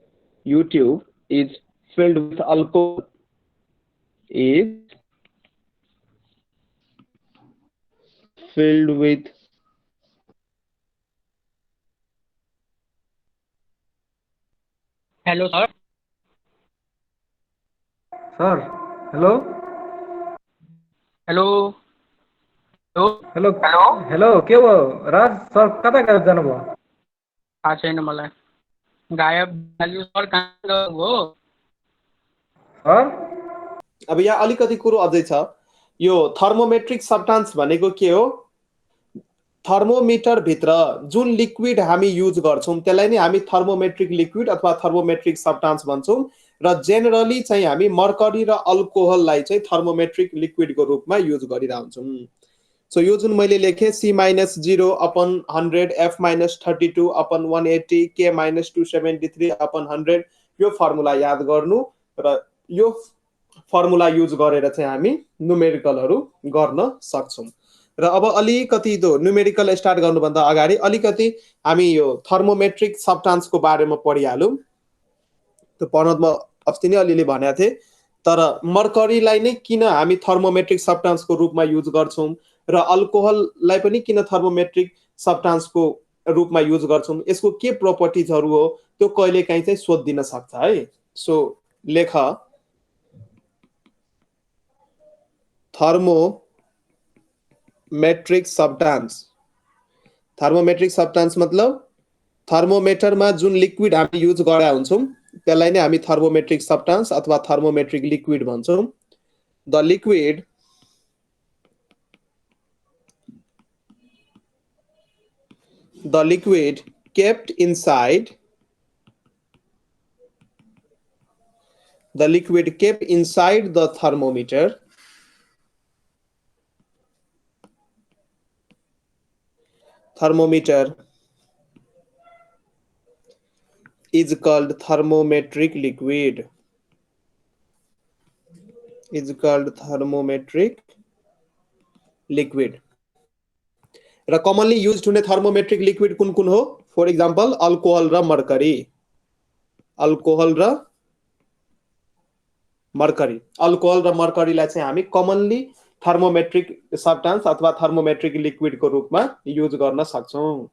U-tube is filled with alcohol hello sir. Sir hello hello hello hello के भयो राज सर, कता गायब जानुभयो? थाहा छैन मलाई, गायब भयो सर, कहाँ गयो? सर अब यहाँ अलिकति कुरो अझै छ। यो थर्मोमेट्रिक सब्स्टान्स भनेको के हो? थर्मोमिटर भित्र जुन लिक्विड हामी युज गर्छौं त्यसलाई नै हामी थर्मोमेट्रिक लिक्विड अथवा थर्मोमेट्रिक सब्स्टान्स भन्छौं र जेनरली चाहिँ हामी मर्करी र अल्कोहललाई चाहिँ थर्मोमेट्रिक लिक्विडको रूपमा युज गरिरहन्छौं। सो यो जुन मैले लेखे C-0/100 F-32/180 K-273/100 यो फर्मुला याद गर्नु र यो फर्मुला युज गरेर चाहिँ हामी न्युमेरिकलहरु गर्न सक्छौं। र अब अलिकति त्यो न्युमेरिकल स्टार्ट गर्नुभन्दा अगाडि अलिकति हामी यो थर्मोमेट्रिक सब्स्टान्सको बारेमा पढिहालौं। त्यो पढ्न म अस्ति नै अलिअलि भनेको थिएँ, तर मर्करीलाई नै किन हामी थर्मोमेट्रिक सब्स्टान्सको रूपमा युज गर्छौं र अल्कोहललाई पनि किन थर्मोमेट्रिक सब्स्टान्सको रूपमा युज गर्छौं, यसको के प्रोपर्टिजहरु हो त्यो कहिलेकाहीँ चाहिँ सोधिदिन सक्छ है। सो लेख थर्मोमेट्रिक सब्स्टान्स। थर्मोमेट्रिक सब्स्टान्स मतलब थर्मोमिटरमा जुन लिक्विड हामी युज गरेका हुन्छौं त्यसलाई नै हामी थर्मोमेट्रिक सब्स्टान्स अथवा थर्मोमेट्रिक लिक्विड भन्छौं। The liquid kept inside the thermometer is called thermometric liquid, र कमनली युज्ड हुने थर्मोमेट्रिक लिक्विड कुन कुन हो? फर एक्जाम्पल अल्कोहल र मर्करी। अल्कोहल र मर्करीलाई चाहिँ हामी कमनली थर्मोमेट्रिक सब्स्टान्स अथवा थर्मोमेट्रिक लिक्विडको रूपमा युज गर्न सक्छौं।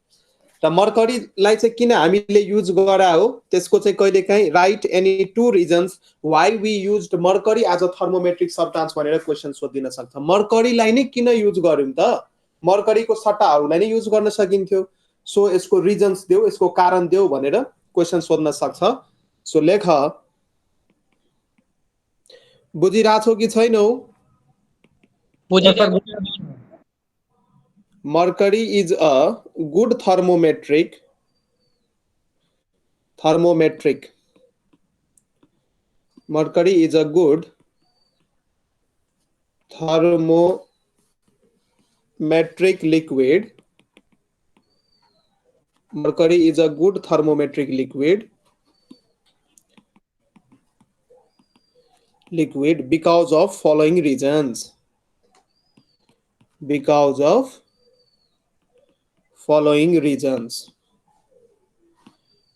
र मर्करीलाई चाहिँ किन हामीले युज गरा हो त्यसको चाहिँ कहिलेकाहीँ write any two reasons why we used mercury as a thermometric substance भनेर क्वेशन सोधिन सक्छ। मर्करीलाई नै किन युज गर्यौं त? मर्करीको सट्टाहरूलाई नै युज गर्न सकिन्थ्यो। सो यसको रिजन्स देऊ, यसको कारण देऊ भनेर क्वेशन सोध्न सक्छ। सो लेख बुझिराछौ कि छैनौ? Mercury is a good thermometric. Mercury is a good thermometric liquid. Mercury is a good thermometric liquid because of following reasons.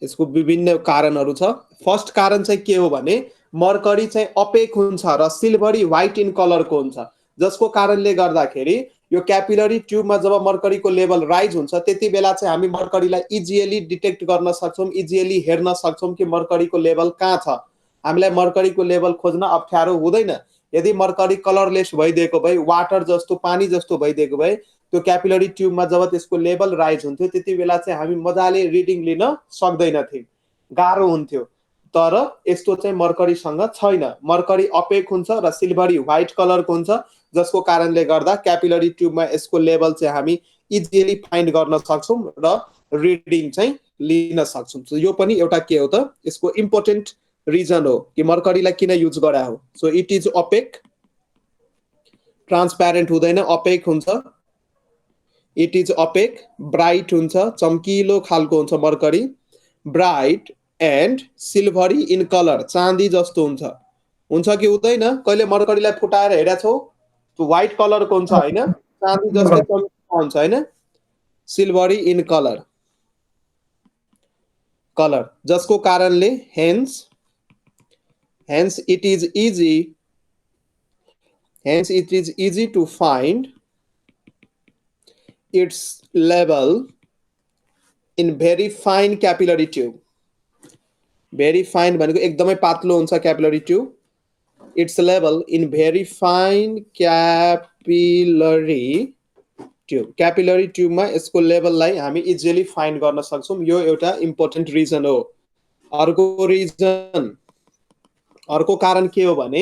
यसको विभिन्न कारणहरु छ। फर्स्ट कारण चाहिँ के हो भने मर्करी चाहिँ अपेक हुन्छ र सिल्भरी व्हाइट इन कलरको हुन्छ, जसको कारणले गर्दाखेरि यो क्यापिलरी ट्युबमा जब मर्करीको लेभल राइज हुन्छ त्यति बेला चाहिँ हामी मर्करीलाई इजिली डिटेक्ट गर्न सक्छौँ, इजिली हेर्न सक्छौँ कि मर्करीको लेभल कहाँ छ। हामीलाई मर्करीको लेभल खोज्न अप्ठ्यारो हुँदैन। यदि मर्करी कलरलेस भइदिएको भए, वाटर जस्तो, पानी जस्तो भइदिएको भए, त्यो क्यापिलरी ट्युबमा जब त्यसको लेभल राइज हुन्थ्यो त्यति बेला चाहिँ हामी मजाले रिडिङ लिन सक्दैनथ्यौँ, गाह्रो हुन्थ्यो। तर यस्तो चाहिँ मर्करीसँग छैन। मर्करी अपेक हुन्छ र सिल्भरी व्हाइट कलरको हुन्छ, जसको कारणले गर्दा क्यापिलरी ट्युबमा यसको लेभल चाहिँ हामी इजिली फाइन्ड गर्न सक्छौँ र रिडिङ चाहिँ लिन सक्छौँ। सो यो पनि एउटा के हो त, यसको इम्पोर्टेन्ट रिजन हो कि मर्करीलाई किन युज गरा हो। So it is opaque, transparent हुँदैन, अपेक हुन्छ। इट इज अपेक, ब्राइट हुन्छ, चम्किलो खालको हुन्छ मर्करी, bright and silvery in colour, चाँदी जस्तो हुन्छ कि हुँदैन? कहिले मर्करीलाई फुटाएर हेरेका छौ? त्यो व्हाइट कलरको हुन्छ होइन, चाँदी जस्तै चम्किलो हुन्छ होइन, सिल्भरी इन कलर, जसको कारणले hence it is easy to find its level in very fine capillary tube. Very fine भनेको एकदमै पातलो हुन्छ capillary tube. Its level in very fine capillary tube. Capillary ट्युबमा यसको लेभललाई हामी इजिली फाइन्ड गर्न सक्छौँ। यो एउटा इम्पोर्टेन्ट रिजन हो। अर्को कारण के हो भने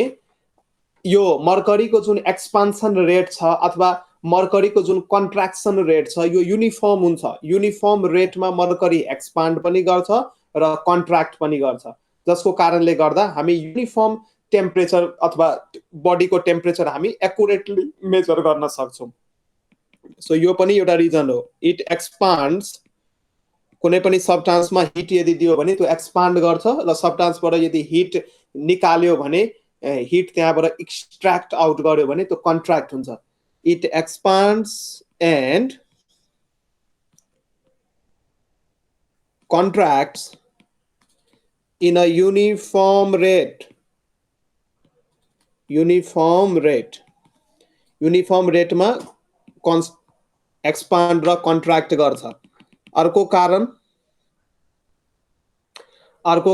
यो मर्करीको जुन एक्सपान्सन रेट छ अथवा मर्करीको जुन कन्ट्राक्सन रेट छ यो युनिफर्म हुन्छ। युनिफर्म रेटमा मर्करी एक्सपान्ड पनि गर्छ र कन्ट्राक्ट पनि गर्छ, जसको कारणले गर्दा हामी युनिफर्म टेम्परेचर अथवा बडीको टेम्परेचर हामी एक्युरेटली मेजर गर्न सक्छौँ। सो यो पनि एउटा रिजन हो। इट एक्सपान्ड्स, कुनै पनि सबस्टान्समा हिट यदि दियो भने त्यो एक्सपान्ड गर्छ र सबस्टान्सबाट यदि हिट निकाल्यो भने, हिट त्यहाँबाट एक्सट्र्याक्ट आउट गर्यो भने त्यो कन्ट्र्याक्ट हुन्छ। It expands and contracts in a uniform रेटमा एक्सपान्ड र कन्ट्र्याक्ट गर्छ। अर्को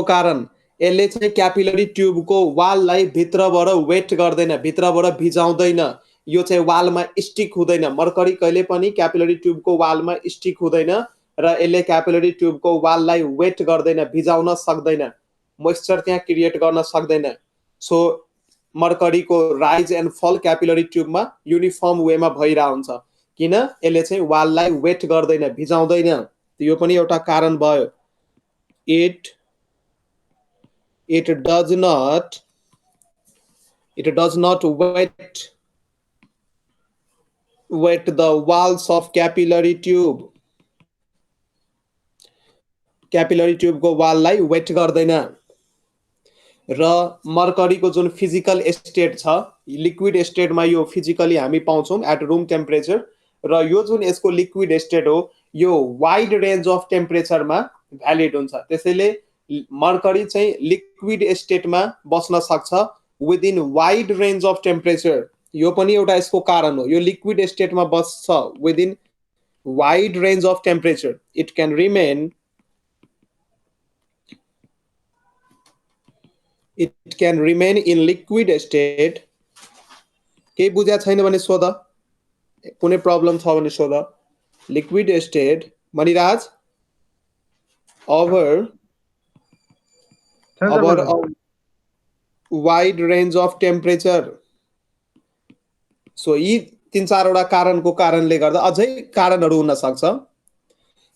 कारण यसले चाहिँ क्यापिलरी ट्युबको वाललाई भित्रबाट वेट गर्दैन, भित्रबाट भिजाउँदैन। यो चाहिँ वालमा स्टिक हुँदैन। मर्करी कहिले पनि क्यापिलरी ट्युबको वालमा स्टिक हुँदैन र यसले क्यापिलरी ट्युबको वाललाई वेट गर्दैन, भिजाउन सक्दैन, मोइस्चर त्यहाँ क्रिएट गर्न सक्दैन। सो मर्करीको राइज एन्ड फल क्यापिलरी ट्युबमा युनिफर्म वेमा भइरहेको हुन्छ, किन यसले चाहिँ वाललाई वेट गर्दैन, भिजाउँदैन। यो पनि एउटा कारण भयो। It does not wet the walls of capillary tube. Capillary ट्युबको वाललाई वेट गर्दैन र मर्करीको जुन फिजिकल स्टेट छ, लिक्विड स्टेटमा यो फिजिकली हामी पाउँछौँ एट रुम टेम्परेचर, र यो जुन यसको लिक्विड स्टेट हो यो वाइड रेन्ज अफ टेम्परेचरमा भ्यालिड हुन्छ। त्यसैले मर्करी चाहिँ लिक्विड स्टेटमा बस्न सक्छ within wide range of temperature. यो पनि एउटा यसको कारण हो। यो लिक्विड स्टेटमा बस्छ within wide range of temperature. It can remain in liquid state. केही बुझ्या छैन भने सोध, कुनै प्रब्लम छ भने सोध। Liquid state Maniraj over wide range of temperature. So यी 3-4वटा कारणको कारणले गर्दा अझै कारणहरू हुन सक्छ।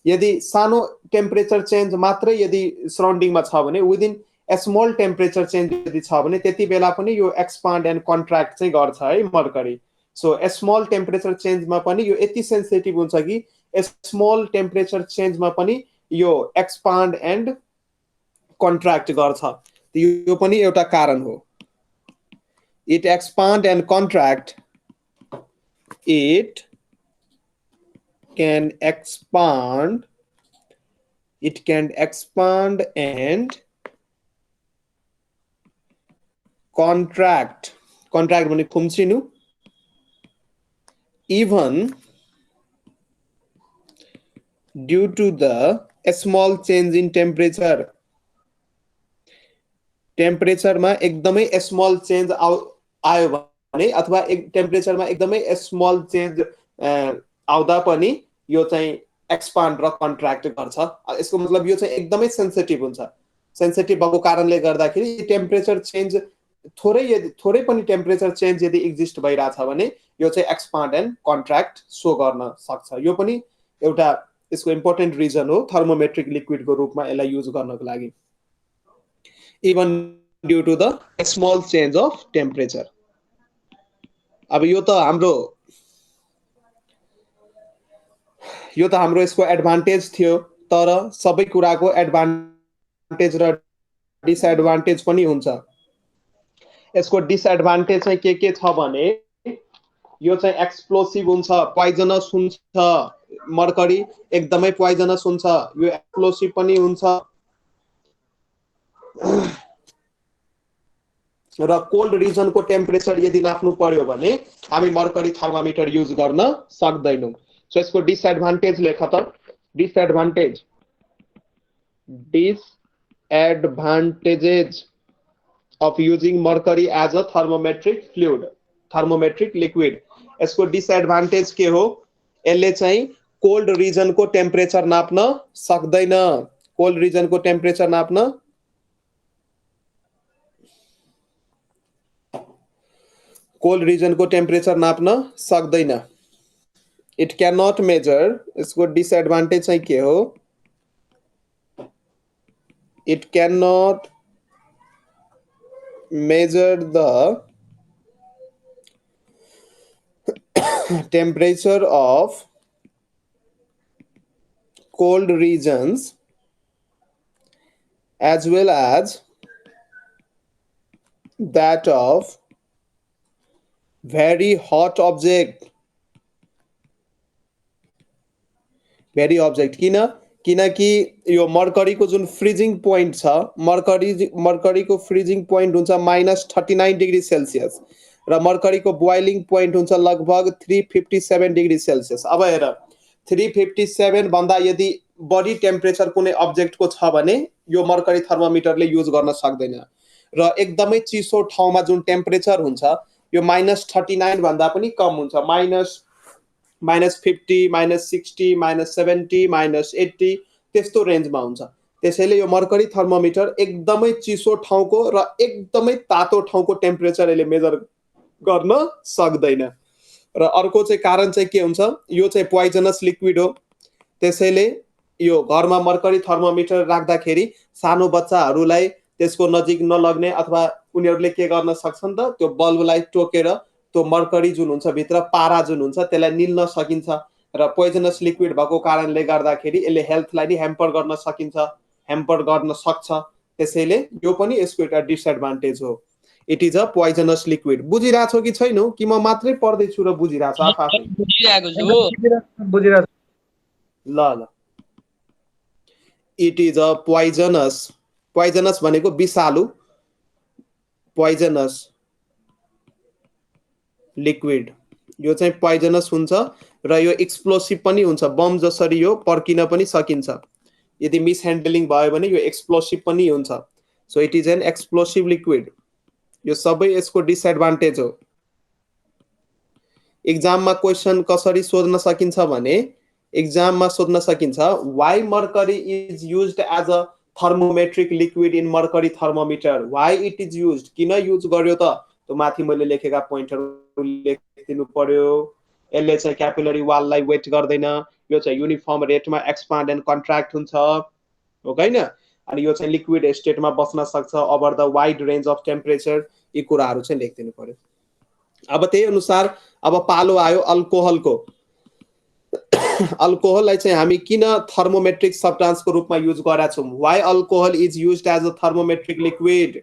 यदि सानो टेम्परेचर चेन्ज मात्रै यदि सराउन्डिङमा छ भने, विदिन स्मल टेम्परेचर चेन्ज यदि छ भने त्यति बेला पनि यो एक्सपान्ड एन्ड कन्ट्र्याक्ट चाहिँ गर्छ है मर्करी। सो स्मल टेम्परेचर चेन्जमा पनि यो यति सेन्सिटिभ हुन्छ कि स्मल टेम्परेचर चेन्जमा पनि यो एक्सपान्ड एन्ड कन्ट्र्याक्ट गर्छ। यो पनि एउटा कारण हो। It expand and contract. It can expand and contract. Contract भने खुम्चिनु, even due to the small change in temperature. टेम्परेचरमा एकदमै स्मल चेन्ज आयो भने अथवा टेम्परेचरमा एकदमै स्मल चेन्ज आउँदा पनि यो चाहिँ एक्सपान्ड र कन्ट्र्याक्ट गर्छ। यसको मतलब यो चाहिँ एकदमै सेन्सिटिभ हुन्छ। सेन्सिटिभ भएको कारणले गर्दाखेरि टेम्परेचर चेन्ज थोरै पनि टेम्परेचर चेन्ज यदि एक्जिस्ट भइरहेछ भने यो चाहिँ एक्सपान्ड एन्ड कन्ट्र्याक्ट सो गर्न सक्छ। यो पनि एउटा यसको इम्पोर्टेन्ट रिजन हो थर्मोमेट्रिक लिक्विडको रूपमा यसलाई युज गर्नको लागि। even due to the small change of temperature। अब यो त हाम्रो यसको एडभान्टेज थियो, तर सबै कुराको एडभान्टेज र डिसएडभान्टेज पनि हुन्छ। यसको डिसएडभान्टेज चाहिँ के छ भने यो चाहिँ एक्सप्लोसिभ हुन्छ, पोइजनस हुन्छ। मर्करी एकदमै पोइजनस हुन्छ, यो एक्सप्लोसिभ पनि हुन्छ र कोल्ड रिजनको टेम्परेचर यदि नाप्नु पर्यो भने हामी मर्करी थर्मामिटर युज गर्न सक्दैनौँ। सो यसको डिसएडभान्टेज लेख त। Disadvantages of using mercury as a thermometric fluid, thermometric liquid। यसको डिसएडभान्टेज के हो? यसले चाहिँ कोल्ड रिजनको टेम्परेचर नाप्न सक्दैन। कोल्ड रिजनको टेम्परेचर नाप्न सक्दैन। It cannot measure. यसको डिसएडभान्टेज चाहिँ के हो? It cannot measure the temperature of cold regions as well as that of very hot object। किनकि यो मर्करीको जुन फ्रिजिङ पोइन्ट छ, मर्करीको फ्रिजिङ पोइन्ट हुन्छ -39 डिग्री सेल्सियस र मर्करीको बोइलिङ पोइन्ट हुन्छ लगभग 357 डिग्री सेल्सियस। अब हेर 357 भन्दा यदि बढी टेम्परेचर कुनै अब्जेक्टको छ भने यो मर्करी थर्मोमिटरले युज गर्न सक्दैन। र एकदमै चिसो ठाउँमा जुन टेम्परेचर हुन्छ यो -39 भन्दा पनि कम हुन्छ, -50, -60, -70, -80 त्यस्तो रेन्जमा हुन्छ। त्यसैले यो मर्करी थर्मोमिटर एकदमै चिसो ठाउँको र एकदमै तातो ठाउँको टेम्परेचर यसले मेजर गर्न सक्दैन। र अर्को चाहिँ कारण चाहिँ के हुन्छ? यो चाहिँ पोइजनस लिक्विड हो। त्यसैले यो घरमा मर्करी थर्मोमिटर राख्दाखेरि सानो बच्चाहरूलाई त्यसको नजिक नलग्ने अथवा उनीहरूले के गर्न सक्छन् त त्यो बल्बलाई टोकेर त्यो मर्करी जुन हुन्छ भित्र पारा जुन हुन्छ त्यसलाई निल्न सकिन्छ र पोइजनस लिक्विड भएको कारणले गर्दाखेरि यसले हेल्थलाई नि ह्याम्पर गर्न सक्छ। त्यसैले यो पनि यसको एउटा डिसएडभान्टेज हो। It is a poisonous liquid. बुझिरहेछौ कि छैनौ कि म मात्रै पढ्दैछु र बुझिरहेछु आफै? बुझिरहेको छु। ल इट इज अ पोइजनस भनेको विषालु, पोइजनस लिक्विड। यो चाहिँ पोइजनस हुन्छ र यो एक्सप्लोसिभ पनि हुन्छ। बम जसरी यो पर्किन पनि सकिन्छ। यदि मिसह्यान्डलिङ भयो भने यो एक्सप्लोसिभ पनि हुन्छ। So it is an explosive liquid. यो सबै यसको डिसएडभान्टेज हो। एक्जाममा क्वेसन कसरी सोध्न सकिन्छ भने एक्जाममा सोध्न सकिन्छ why mercury is used as a thermometric liquid in mercury thermometer. Why it is used, किन युज गर्यो त? त्यो माथि मैले लेखेका पोइन्टहरु लेखिदिनु पर्यो। यसले चाहिँ क्यापिलरी वाललाई वेट गर्दैन। यो चाहिँ युनिफर्म रेटमा एक्सपान्ड एन्ड कन्ट्र्याक्ट हुन्छ, हो हैन? अनि यो चाहिँ लिक्विड स्टेटमा बस्न सक्छ over the wide range of temperature. यी कुराहरु चाहिँ लेखिदिनु पर्यो। अब त्यही अनुसार अब पालो आयो अल्कोहलको। अल्कोहललाई चाहिँ हामी किन थर्मोमेट्रिक सब्स्टान्सको रूपमा युज गरेका छौं? Why alcohol is used as a thermometric liquid?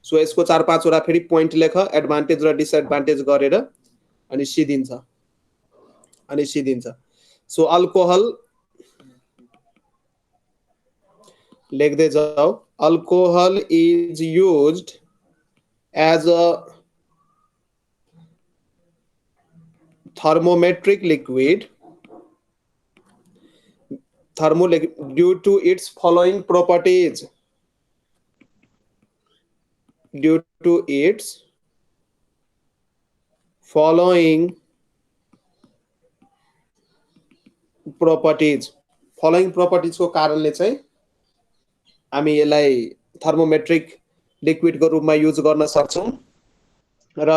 So यसको 4-5 वटा फेरि पोइन्ट लेख, एडभान्टेज र डिसएडभान्टेज गरेर अनि सिदिन्छ। सो अल्कोहल लेख्दै जाऊ। Alcohol is used as a thermometric liquid due to its following properties. Due to its following properties. Following properties को कारणले चाहिँ हामी यसलाई थर्मोमेट्रिक लिक्विडको रूपमा युज गर्न सक्छौं र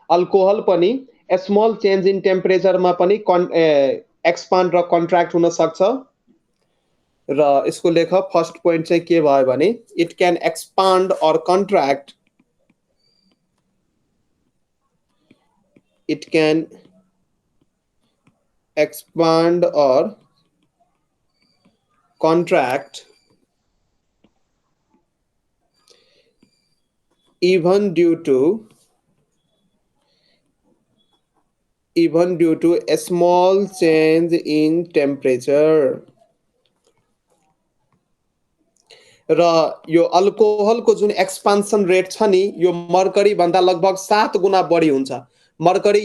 अल्कोहल पनि स्मल चेन्ज इन टेम्परेचरमा पनि एक्सपान्ड र कन्ट्र्याक्ट हुन सक्छ र यसको लेख फर्स्ट पोइन्ट चाहिँ के भयो भने it can expand or contract it can expand or contract even due to a small change in temperature. र यो अल्कोहलको जुन एक्सपान्सन रेट छ नि यो मर्करी भन्दा लगभग 7 गुना बढी हुन्छ। मर्करी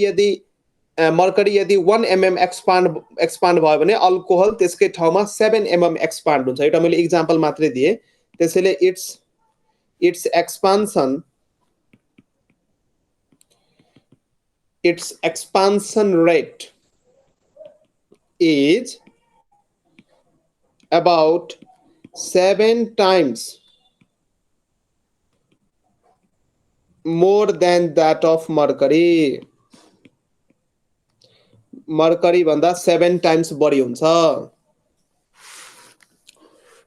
यदि 1 mm एक्सपान्ड भयो भने अल्कोहल त्यसकै ठाउँमा 7 mm एक्सपान्ड हुन्छ। एउटा मैले एक्जाम्पल मात्रै दिए। त्यसैले its expansion rate is about 7 times more than that of mercury. Mercury भन्दा 7 टाइम्स बढी हुन्छ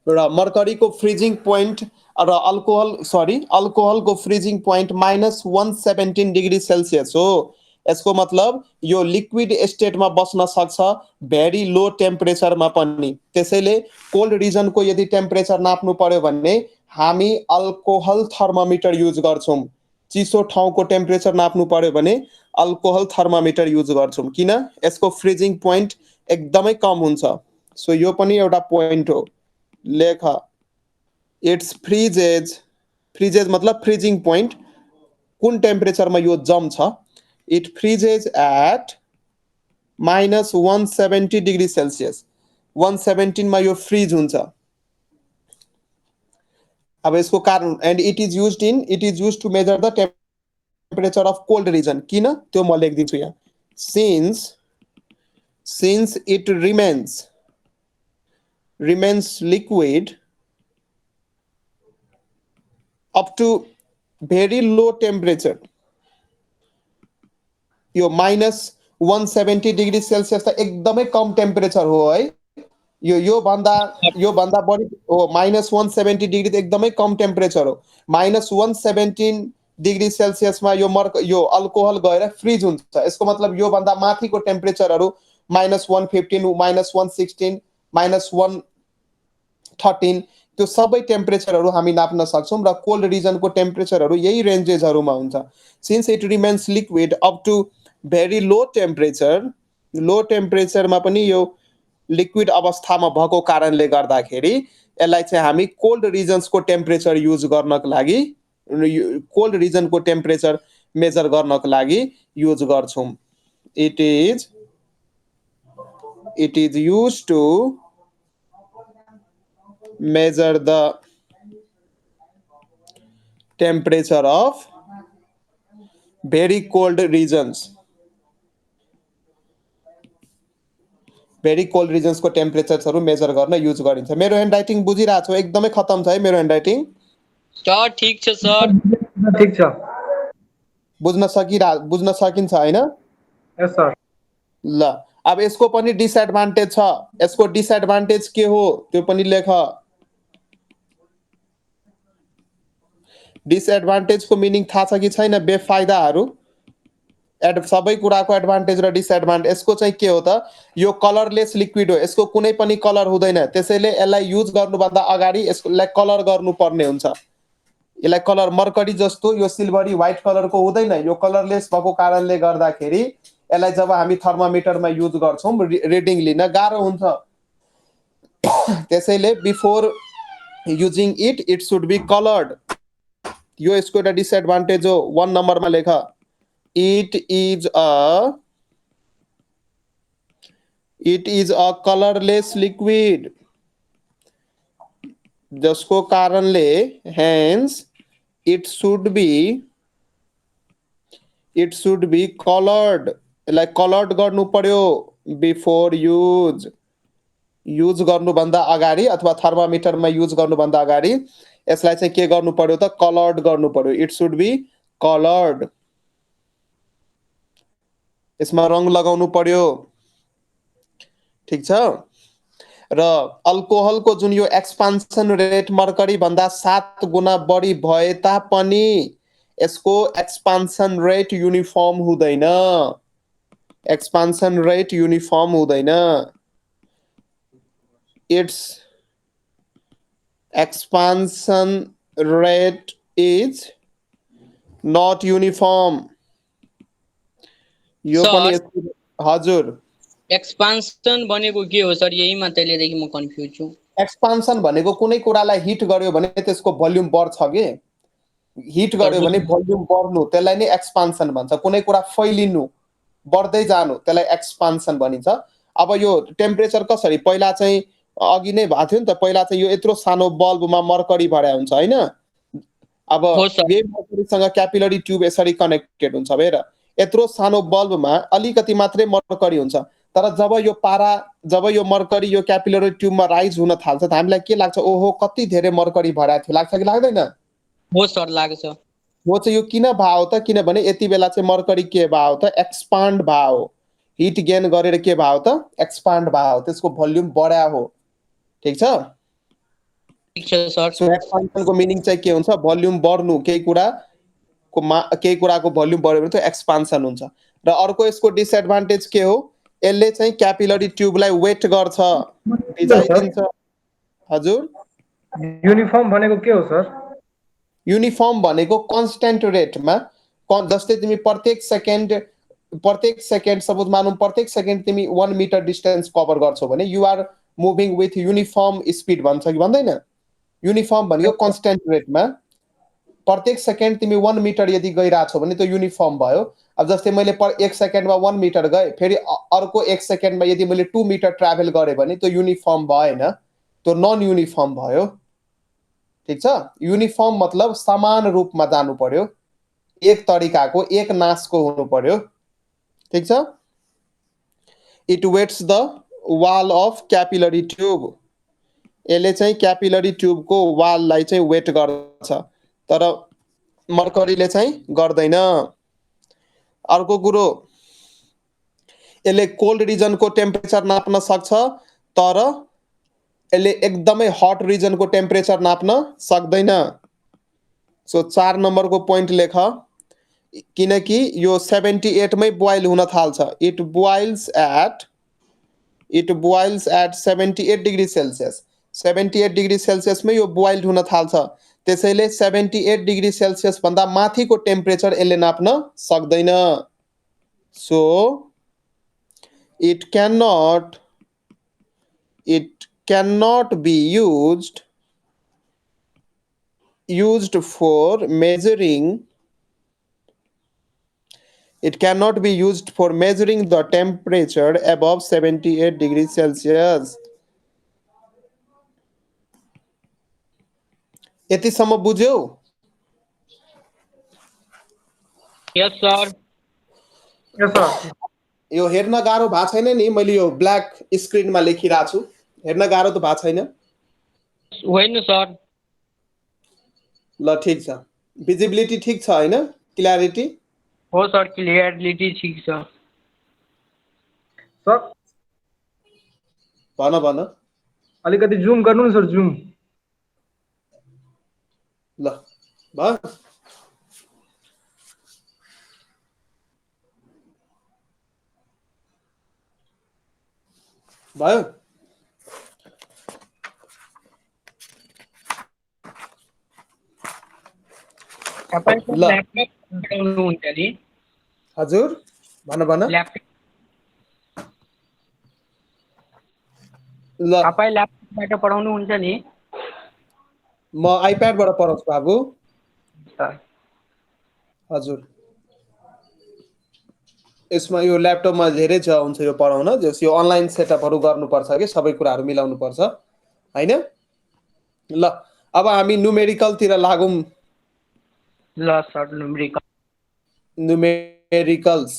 र मर्करीको फ्रीजिङ पोइन्ट र अल्कोहलको फ्रीजिङ पोइन्ट -117 डिग्री सेल्सियस हो। यसको मतलब यो लिक्विड स्टेटमा बस्न सक्छ भेरी लो टेम्परेचरमा पनि। त्यसैले कोल्ड रिजनको यदि टेम्परेचर नाप्नु पर्यो भने हामी अल्कोहल थर्मोमिटर युज गर्छौं। चिसो ठाउँको टेम्परेचर नाप्नु पर्यो भने अल्कोहल थर्मोमिटर युज गर्छौं। किन? यसको फ्रीजिङ पोइन्ट एकदमै कम हुन्छ। सो यो पनि एउटा पोइन्ट हो। लेख इट्स फ्रीजेज मतलब फ्रीजिङ पोइन्ट कुन टेम्परेचरमा यो जम्छ। It freezes at -170 degree Celsius. 117 मा यो फ्रीज हुन्छ। अब यसको कारण and it is used to measure the temperature of cold region. किन? त्यो म लेखिदिन्छु यहाँ। Since it remains liquid up to very low temperature. यो -170 डिग्री सेल्सियस त एकदमै कम टेम्परेचर हो है। यो भन्दा बढी हो। -170 डिग्री त एकदमै कम टेम्परेचर हो। -117 डिग्री सेल्सियसमा यो अल्कोहल गएर फ्रीज हुन्छ। यसको मतलब यो भन्दा माथिको टेम्परेचरहरू -115 -116 -113 त्यो सबै टेम्परेचरहरू हामी नाप्न सक्छौं र कोल्ड रिजनको टेम्परेचरहरू यही रेन्जेसहरूमा हुन्छ। Since it remains liquid up to very low टेम्परेचरमा पनि यो लिक्विड अवस्थामा भएको कारणले गर्दाखेरि यसलाई चाहिँ हामी कोल्ड रिजन्सको टेम्परेचर युज गर्नको लागि कोल्ड रिजनको टेम्परेचर मेजर गर्नको लागि युज गर्छौं। It is used to measure the temperature of very cold regions. Very cold रिजन्सको टेम्परेचरहरू मेजर गर्न युज गरिन्छ। मेरो ह्यान्ड राइटिङ बुझिरहेको छ? एकदमै खतम छ है मेरो ह्यान्ड राइटिङ। सर ठीक छ सर। ठीक छ। बुझ्न सकिन्छ हैन? यस सर। ल अब यसको पनि डिसएडभान्टेज छ। यसको डिसएडभान्टेज के हो त्यो पनि लेख। डिसएडभान्टेजको मिनिङ थाहा छ कि छैन? बेफाइदाहरू। सबै कुराको एडभान्टेज र डिसएडभान्टेज। यसको चाहिँ के हो त? यो कलरलेस लिक्विड हो। यसको कुनै पनि कलर हुँदैन। त्यसैले यसलाई युज गर्नुभन्दा अगाडि यसलाई कलर गर्नुपर्ने हुन्छ। यसलाई कलर मर्करी जस्तो यो सिल्भरी व्हाइट कलरको हुँदैन। यो कलरलेस भएको कारणले गर्दाखेरि यसलाई जब हामी थर्मोमिटरमा युज गर्छौं रिडिङ लिन गाह्रो हुन्छ। त्यसैले before using it should be coloured. यो यसको एउटा डिसएडभान्टेज हो। 1 नम्बरमा लेख it is a It is a colorless liquid. जसको कारणले hence it should be colored. Like colored गर्नु पर्यो before use. युज गर्नुभन्दा अगाडि अथवा थर्मामिटरमा युज गर्नुभन्दा अगाडि यसलाई चाहिँ के गर्नु पर्यो त कलर्ड गर्नु पर्यो. It should be coloured. यसमा रङ लगाउनु पर्यो. ठीक छ. र अल्कोहलको जुन यो एक्सपान्सन रेट मर्करी भन्दा 7 गुना बढी भए तापनि यसको एक्सपान्सन रेट युनिफर्म हुँदैन. एक्सपान्सन रेट युनिफर्म हुँदैन. Its expansion rate is not uniform. यो पनि हजुर एक्सपान्सन भनेको के हो सर? यही मात्रैदेखि म कन्फ्युज छु. एक्सपान्सन भनेको कुनै कुरालाई हिट गर्यो भने त्यसको भोल्युम बढ्छ के. हिट गर्यो भने भोल्युम बढ्नु त्यसलाई नै एक्सपान्सन भन्छ. कुनै कुरा फैलिनु बढ्दै जानु त्यसलाई एक्सपान्सन भनिन्छ. अब यो टेम्परेचर कसरी पहिला चाहिँ अघि नै भएको थियो नि त. पहिला चाहिँ यो यत्रो सानो बल्बमा मर्करी भर्या हुन्छ हैन. अब यही मर्करीसँग क्यापिलरी ट्युब यसरी कनेक्टेड हुन्छ हेर. यत्रो सानो बल्बमा अलिकति मात्रै मर्करी हुन्छ. तर जब यो मर्करी यो क्यापिलरी ट्युबमा राइज हुन थाल्छ त हामीलाई के लाग्छ? ओहो कति धेरै मर्करी भर्या थियो लाग्छ कि लाग्दैन? हो सर लाग्छ. हो चाहिँ यो किन भयो त? किनभने यति बेला चाहिँ मर्करी के भयो त? एक्सपान्ड भयो. हिट गेन गरेर के भयो त? एक्सपान्ड भयो. त्यसको भोल्युम बढ्या हो. ठीक छ. ठीक छ सर. सो एक्सपान्सनको मिनिङ चाहिँ के हुन्छ? भोल्युम बढ्नु. केही कुराको भोल्युम बढ्यो भने त्यो एक्सपान्सन हुन्छ. र अर्को यसको डिसएडभान्टेज के हो? यसले चाहिँ क्यापिलरी ट्युबलाई वेट गर्छ, भिजाइदिन्छ. हजुर युनिफर्म भनेको के हो सर? युनिफर्म भनेको कन्स्ट्यान्ट रेटमा. जस्तै तिमी प्रत्येक सेकेन्ड सपोज मानौँ प्रत्येक सेकेन्ड तिमी 1 मिटर डिस्टेन्स कभर गर्छौ भने you are moving with uniform speed भन्छ कि भन्दैन? युनिफर्म भनेको कन्स्ट्यान्ट रेटमा. प्रत्येक सेकेन्ड तिमी 1 मिटर यदि गइरहेछौ भने त्यो युनिफर्म भयो. अब जस्तै मैले 1 सेकेन्डमा 1 मिटर गए, फेरि अर्को 1 सेकेन्डमा यदि मैले 2 मिटर ट्राभल गरेँ भने त्यो युनिफर्म भएन, त्यो नन युनिफर्म भयो. ठीक छ. युनिफर्म मतलब समान रूपमा जानु पर्यो, एक तरिकाको, एक नासको हुनु पर्यो. ठीक छ. It wets the wall of capillary tube. यसले चाहिँ क्यापिलरी ट्युबको वाललाई चाहिँ वेट गर्छ, तर मर्करीले चाहिँ गर्दैन. अर्को कुरो यसले कोल्ड रिजनको टेम्परेचर नाप्न सक्छ, तर यसले एकदमै हट रिजनको टेम्परेचर नाप्न सक्दैन. सो 4 नम्बरको पोइन्ट लेख. किनकि यो 78 मै बोइल हुन थाल्छ. It boils at 78 degree Celsius. 78 degree सेल्सियसमै यो बोइल्ड हुन थाल्छ. त्यसैले 78 डिग्री सेल्सियस भन्दा माथिको टेम्परेचर यसले नाप्न सक्दैन. So it cannot be used for measuring. It cannot be used for measuring the temperature above 78 degrees Celsius. यतिसम्म बुझ्यौ? यस सर. यस सर. यो हेर्न गाह्रो भएको छैन नि? मैले यो ब्ल्याक स्क्रिनमा लेखिरहेको छु. हेर्न गाह्रो त भएको छैन? होइन सर. ल ठीक छ. भिजिबिलिटी ठीक छ हैन? क्ल्यारिटी? हो सर, क्लियरलिटी ठीक छ. सर भन. अलिकति जुम गर्नु न सर, जुम. ल भयो. भयो. तपाईको ल्यापटप पढाउनुहुन्छ नि? हजुर भन. ल्यापटप ल तपाईँ ल्यापटपबाट पढाउनुहुन्छ नि? म आइप्याडबाट पढाउँछु बाबु. सर हजुर यसमा यो ल्यापटपमा धेरै छ हुन्छ यो पढाउन जस यो अनलाइन सेटअपहरू गर्नुपर्छ कि सबै कुराहरू मिलाउनु पर्छ हैन ल अब हामी न्यूमेरिकलतिर लागौं ल sir numerical numericals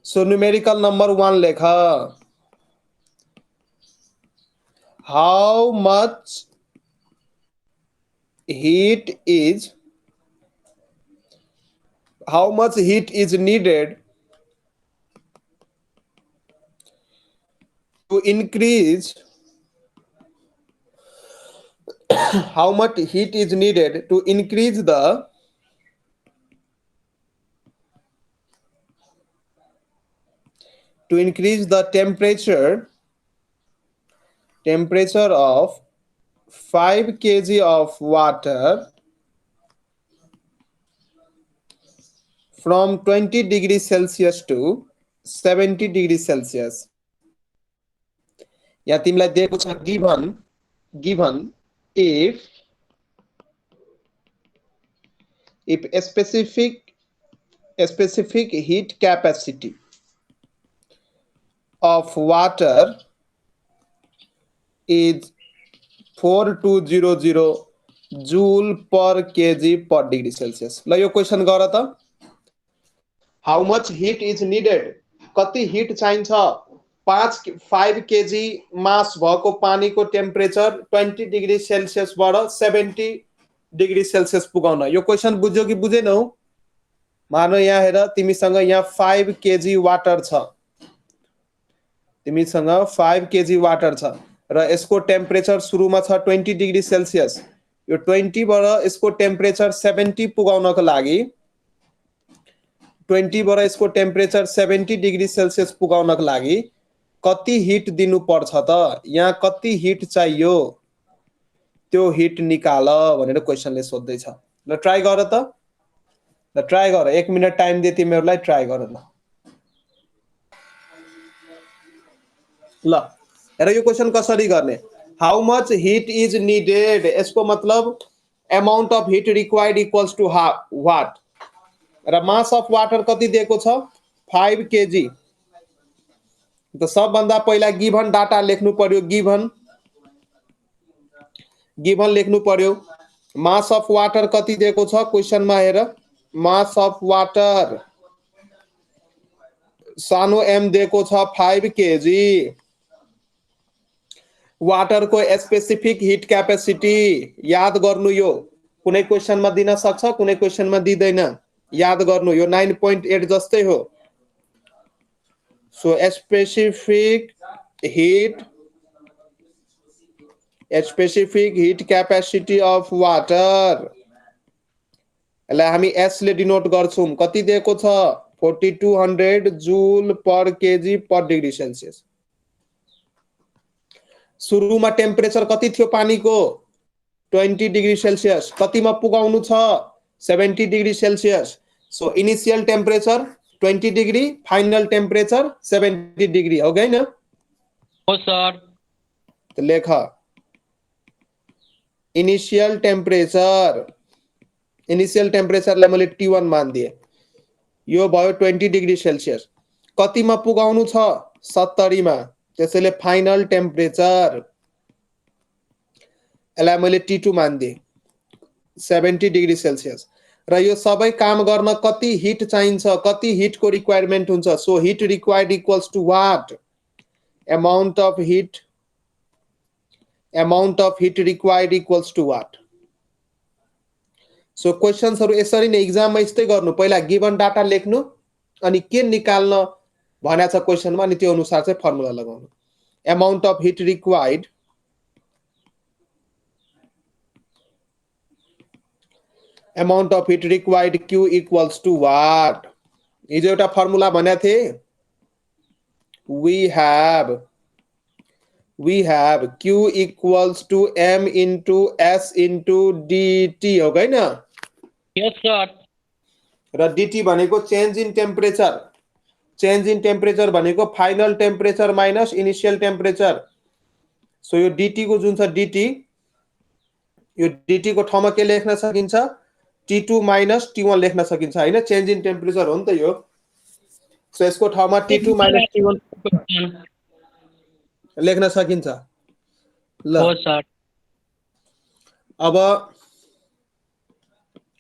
so numerical number 1 लेखा how much heat is needed to increase how much heat is needed to increase the temperature of 5 kg of water from 20 degrees Celsius to 70 degrees Celsius. या तिमीलाई दिएको छ given if a specific heat capacity of water is 4200 joule per kg per degree Celsius. ल यो question गर त how much heat is needed कति hit चाहिन्छ 5 KG मास भएको पानीको टेम्परेचर 20 डिग्री सेल्सियस बाट 70 डिग्री सेल्सियस पुगाउन यो क्वेशन बुझ्यौ कि बुझेनौ मानो यहाँ हेर तिमीसँग यहाँ 5 केजी वाटर छ तिमीसँग 5 केजी वाटर छ र यसको टेम्परेचर सुरुमा छ 20 डिग्री सेल्सियस यो 20 बाट यसको टेम्परेचर 70 पुगाउनको लागि 20 बाट यसको टेम्परेचर 70 डिग्री सेल्सियस पुगाउनको लागि कति हिट दिनु पर्छ त यहाँ कति हिट चाहियो त्यो हिट निकाल भनेर क्वेशनले सोध्दै छ ल ट्राई गर त ल ट्राई गर 1 मिनेट टाइम दिए तिमीहरुलाई ट्राई गर ल हेर यो क्वेशन कसरी गर्ने how much heat is needed यसको मतलब amount of heat required equals to what र मास अफ वाटर कति दिएको छ 5 केजी त सबभन्दा पहिला गिभन डाटा लेख्नु पर्यो गिभन लेख्नु पर्यो मास अफ वाटर कति दिएको छ क्वेशनमा हेर मास अफ वाटर सानो m दिएको छ 5 केजी वाटर को स्पेसिफिक हिट क्यापेसिटी याद गर्नु यो कुनै क्वेशनमा दिन सक्छ कुनै क्वेशनमा दिदैन याद गर्नु यो 9.8 जस्तै हो so specific heat capacity of water यसलाई हामी s ले डिनोट गर्छौं कति दिएको छ 4200 जूल पर केजी पर डिग्री सेल्सियस सुरुमा टेम्परेचर कति थियो पानीको 20 डिग्री सेल्सियस कतिमा पुगाउनु छ 70 degree Celsius so initial temperature 20 degree final temperature 70 degree हो गएन हो सर तो लेख इनिशियल टेम्परेचरलाई मैले T1 मान दिए यो भयो 20 डिग्री सेल्सियस कतिमा पुगाउनु छ 70 मा त्यसैले फाइनल टेम्परेचर यसलाई मैले T2 मान दिए 70 डिग्री सेल्सियस र यो सबै काम गर्न कति हिट चाहिन्छ कति हिट को रिक्वायरमेन्ट हुन्छ so heat required equals to what amount of heat required equals to what so क्वेशन्सहरु यसरी नै एक्जाममा यस्तै गर्नु पहिला गिवन डाटा लेख्नु अनि के निकाल्न भनेको छ क्वेशनमा अनि त्यो अनुसार चाहिँ फर्मुला लगाउनु amount of heat required Q equals to what हिजो एउटा फर्मुला भनेको थिए we have Q equals to m into s into dt हो गएन यस सर र dt भनेको चेन्ज इन टेम्परेचर भनेको final temperature minus initial temperature so यो dt को जुन छ dt यो dt को ठाउँमा के लेख्न सकिन्छ T2 minus T1 लेख्न सकिन्छ हैन चेन्ज इन टेम्परेचर हो नि त यो सो यसको ठाउँमा T2 minus T1 लेख्न सकिन्छ ल हो सर अब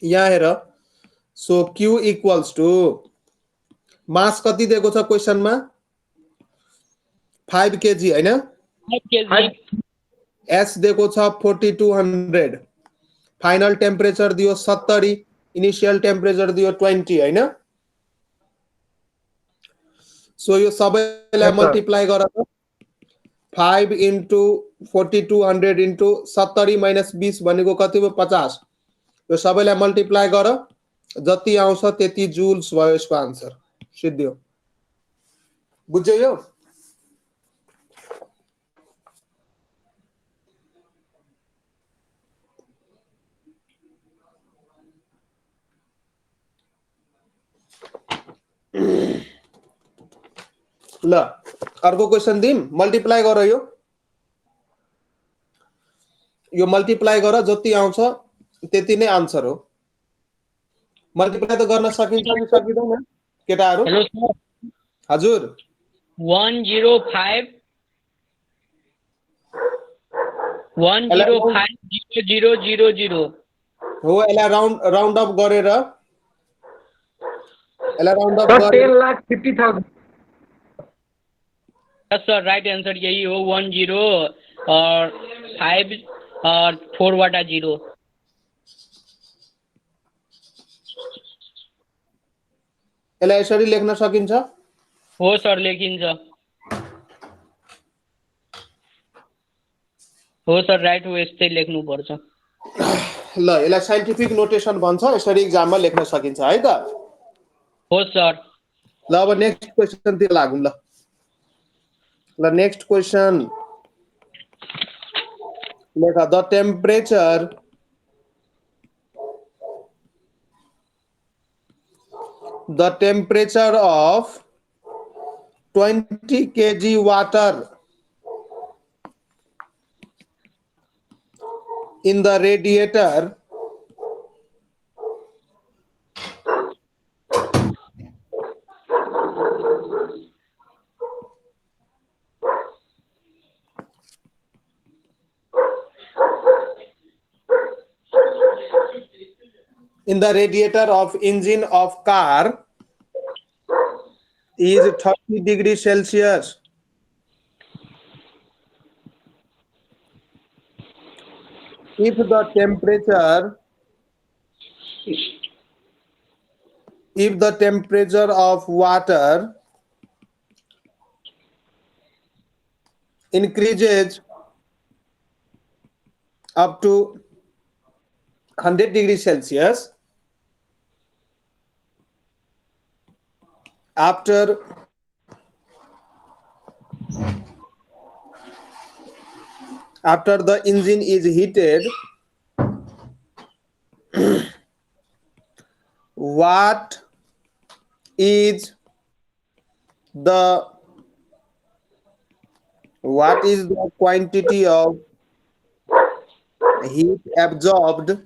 यहाँ हेर सो Q इक्वल्स टु मास कति दिएको छ क्वेशनमा 5 kg हैन 5 kg S दिएको छ 4200 फाइनल टेम्परेचर दियो 70 इनिशियल टेम्परेचर दियो 20 हैन सो यो सबैलाई Yes, sir. मल्टिप्लाई गर 5 into 4200 into 70 minus 20 भनेको कति भयो 50 यो सबैलाई मल्टिप्लाई गर जति आउँछ त्यति जुल्स भयो यसको आन्सर सिद्धियो बुझ्यौ यो ल अर्को क्वेशन दिम मल्टिप्लाई गर यो मल्टिप्लाई गर जति आउँछ त्यति नै आन्सर हो मल्टिप्लाई त गर्न सकिन्छ कि सकिदैन केटाहरु हेलो सर हजुर 105 1050000 हो यसलाई राउन्ड अप गरेर यसलाई राउन्ड अप Sir, गरेर 10,50,000. यस सर राइट आंसर यही हो 10 और 5 और 4 वाटा 0 यसलाई यसरी लेख्न सकिन्छ हो सर लेखिन्छ हो सर राइट हो यस्तै लेख्नु पर्छ ल यसलाई साइन्टिफिक नोटेसन भन्छ यसरी एक्जाममा लेख्न सकिन्छ है त हो सर ल अब नेक्स्ट क्वेशन तिर लागौं ल नेक्स्ट क्वेशन लेख the temperature of 20 kg water in the radiator of engine of car is 30 degrees Celsius. If the temperature of water increases up to 100 degrees Celsius after the engine is heated what is the quantity of heat absorbed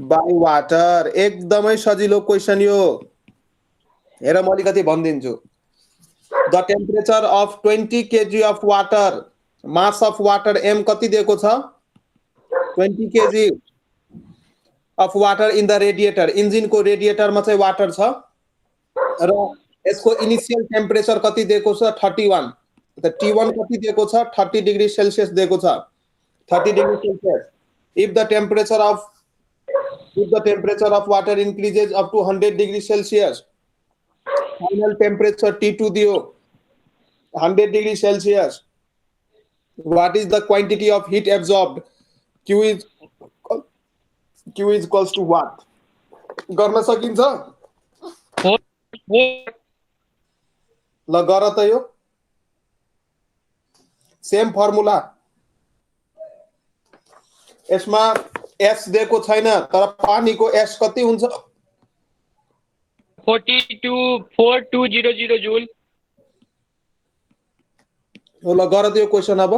by water एकदमै सजिलो question यो हेर म अलिकति भन्दिन्छु the temperature of 20 kg of water mass of water m कति दिएको छ 20 kg of water in the radiator engine को रेडिएटर मा चाहिँ वाटर छ र यसको इनिशियल टेम्परेचर कति दिएको छ 31 त T1 कति दिएको छ 30 डिग्री सेल्सियस दिएको छ 30 degree Celsius if the temperature of water increases up to 100 degrees Celsius final temperature T2 दियो 100 degrees Celsius what is the quantity of heat absorbed Q is equals to what गर्न सकिन्छ हो ल गर त यो सेम फर्मुला यसमा S दिएको छैन तर पानीको S कति हुन्छ 42,4200 जूल हो ल गर दियो क्वेशन अब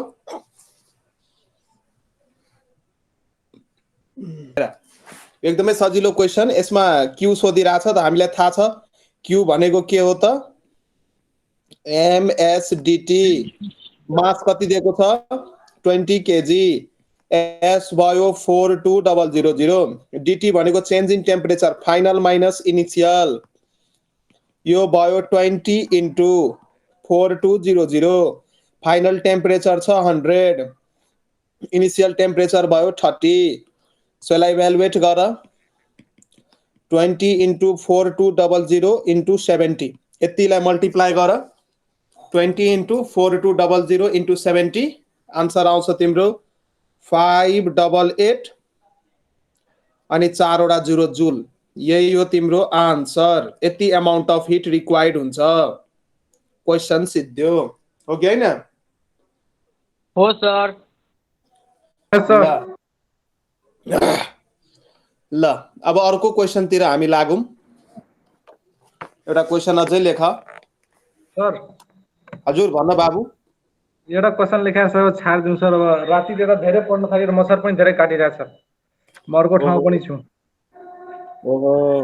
एकदमै सजिलो क्वेसन। यसमा क्यू सोधिरहेछ त हामीलाई थाहा छ क्यू भनेको के हो त एमएसडीटी। मास कति दिएको छ 20 केजी। एस भयो 42000। डीटी भनेको change in temperature final minus initial. यो भयो 20 इन्टु 4200। फाइनल टेम्परेचर छ 100। इनिसियल टेम्परेचर भयो 30। सो यसलाई इभ्यालुएट गर। 20 इन्टु 4200 इन्टु 70 यतिलाई मल्टिप्लाई गर। 20 इन्टु 4200 इन्टु 70 आन्सर आउँछ तिम्रो 588 अनि 4वटा जिरो जुल। यही हो तिम्रो आन्सर। यति अमाउन्ट अफ हिट रिक्वायर्ड हुन्छ। क्वेसन सिद्धियो हो कि होइन? हो सर। यस सर। ल अब अर्को क्वेसनतिर हामी लागौँ। एउटा क्वेसन अझै लेख। सर हजुर भन्न बाबु। एउटा क्वेसन लेखेर सर छाडिदिउँ सर। अब रातितिर धेरै पढ्न थालेर मच्छर पनि धेरै काटिरहेछ सर। म अर्को ठाउँ पनि छु। ओहो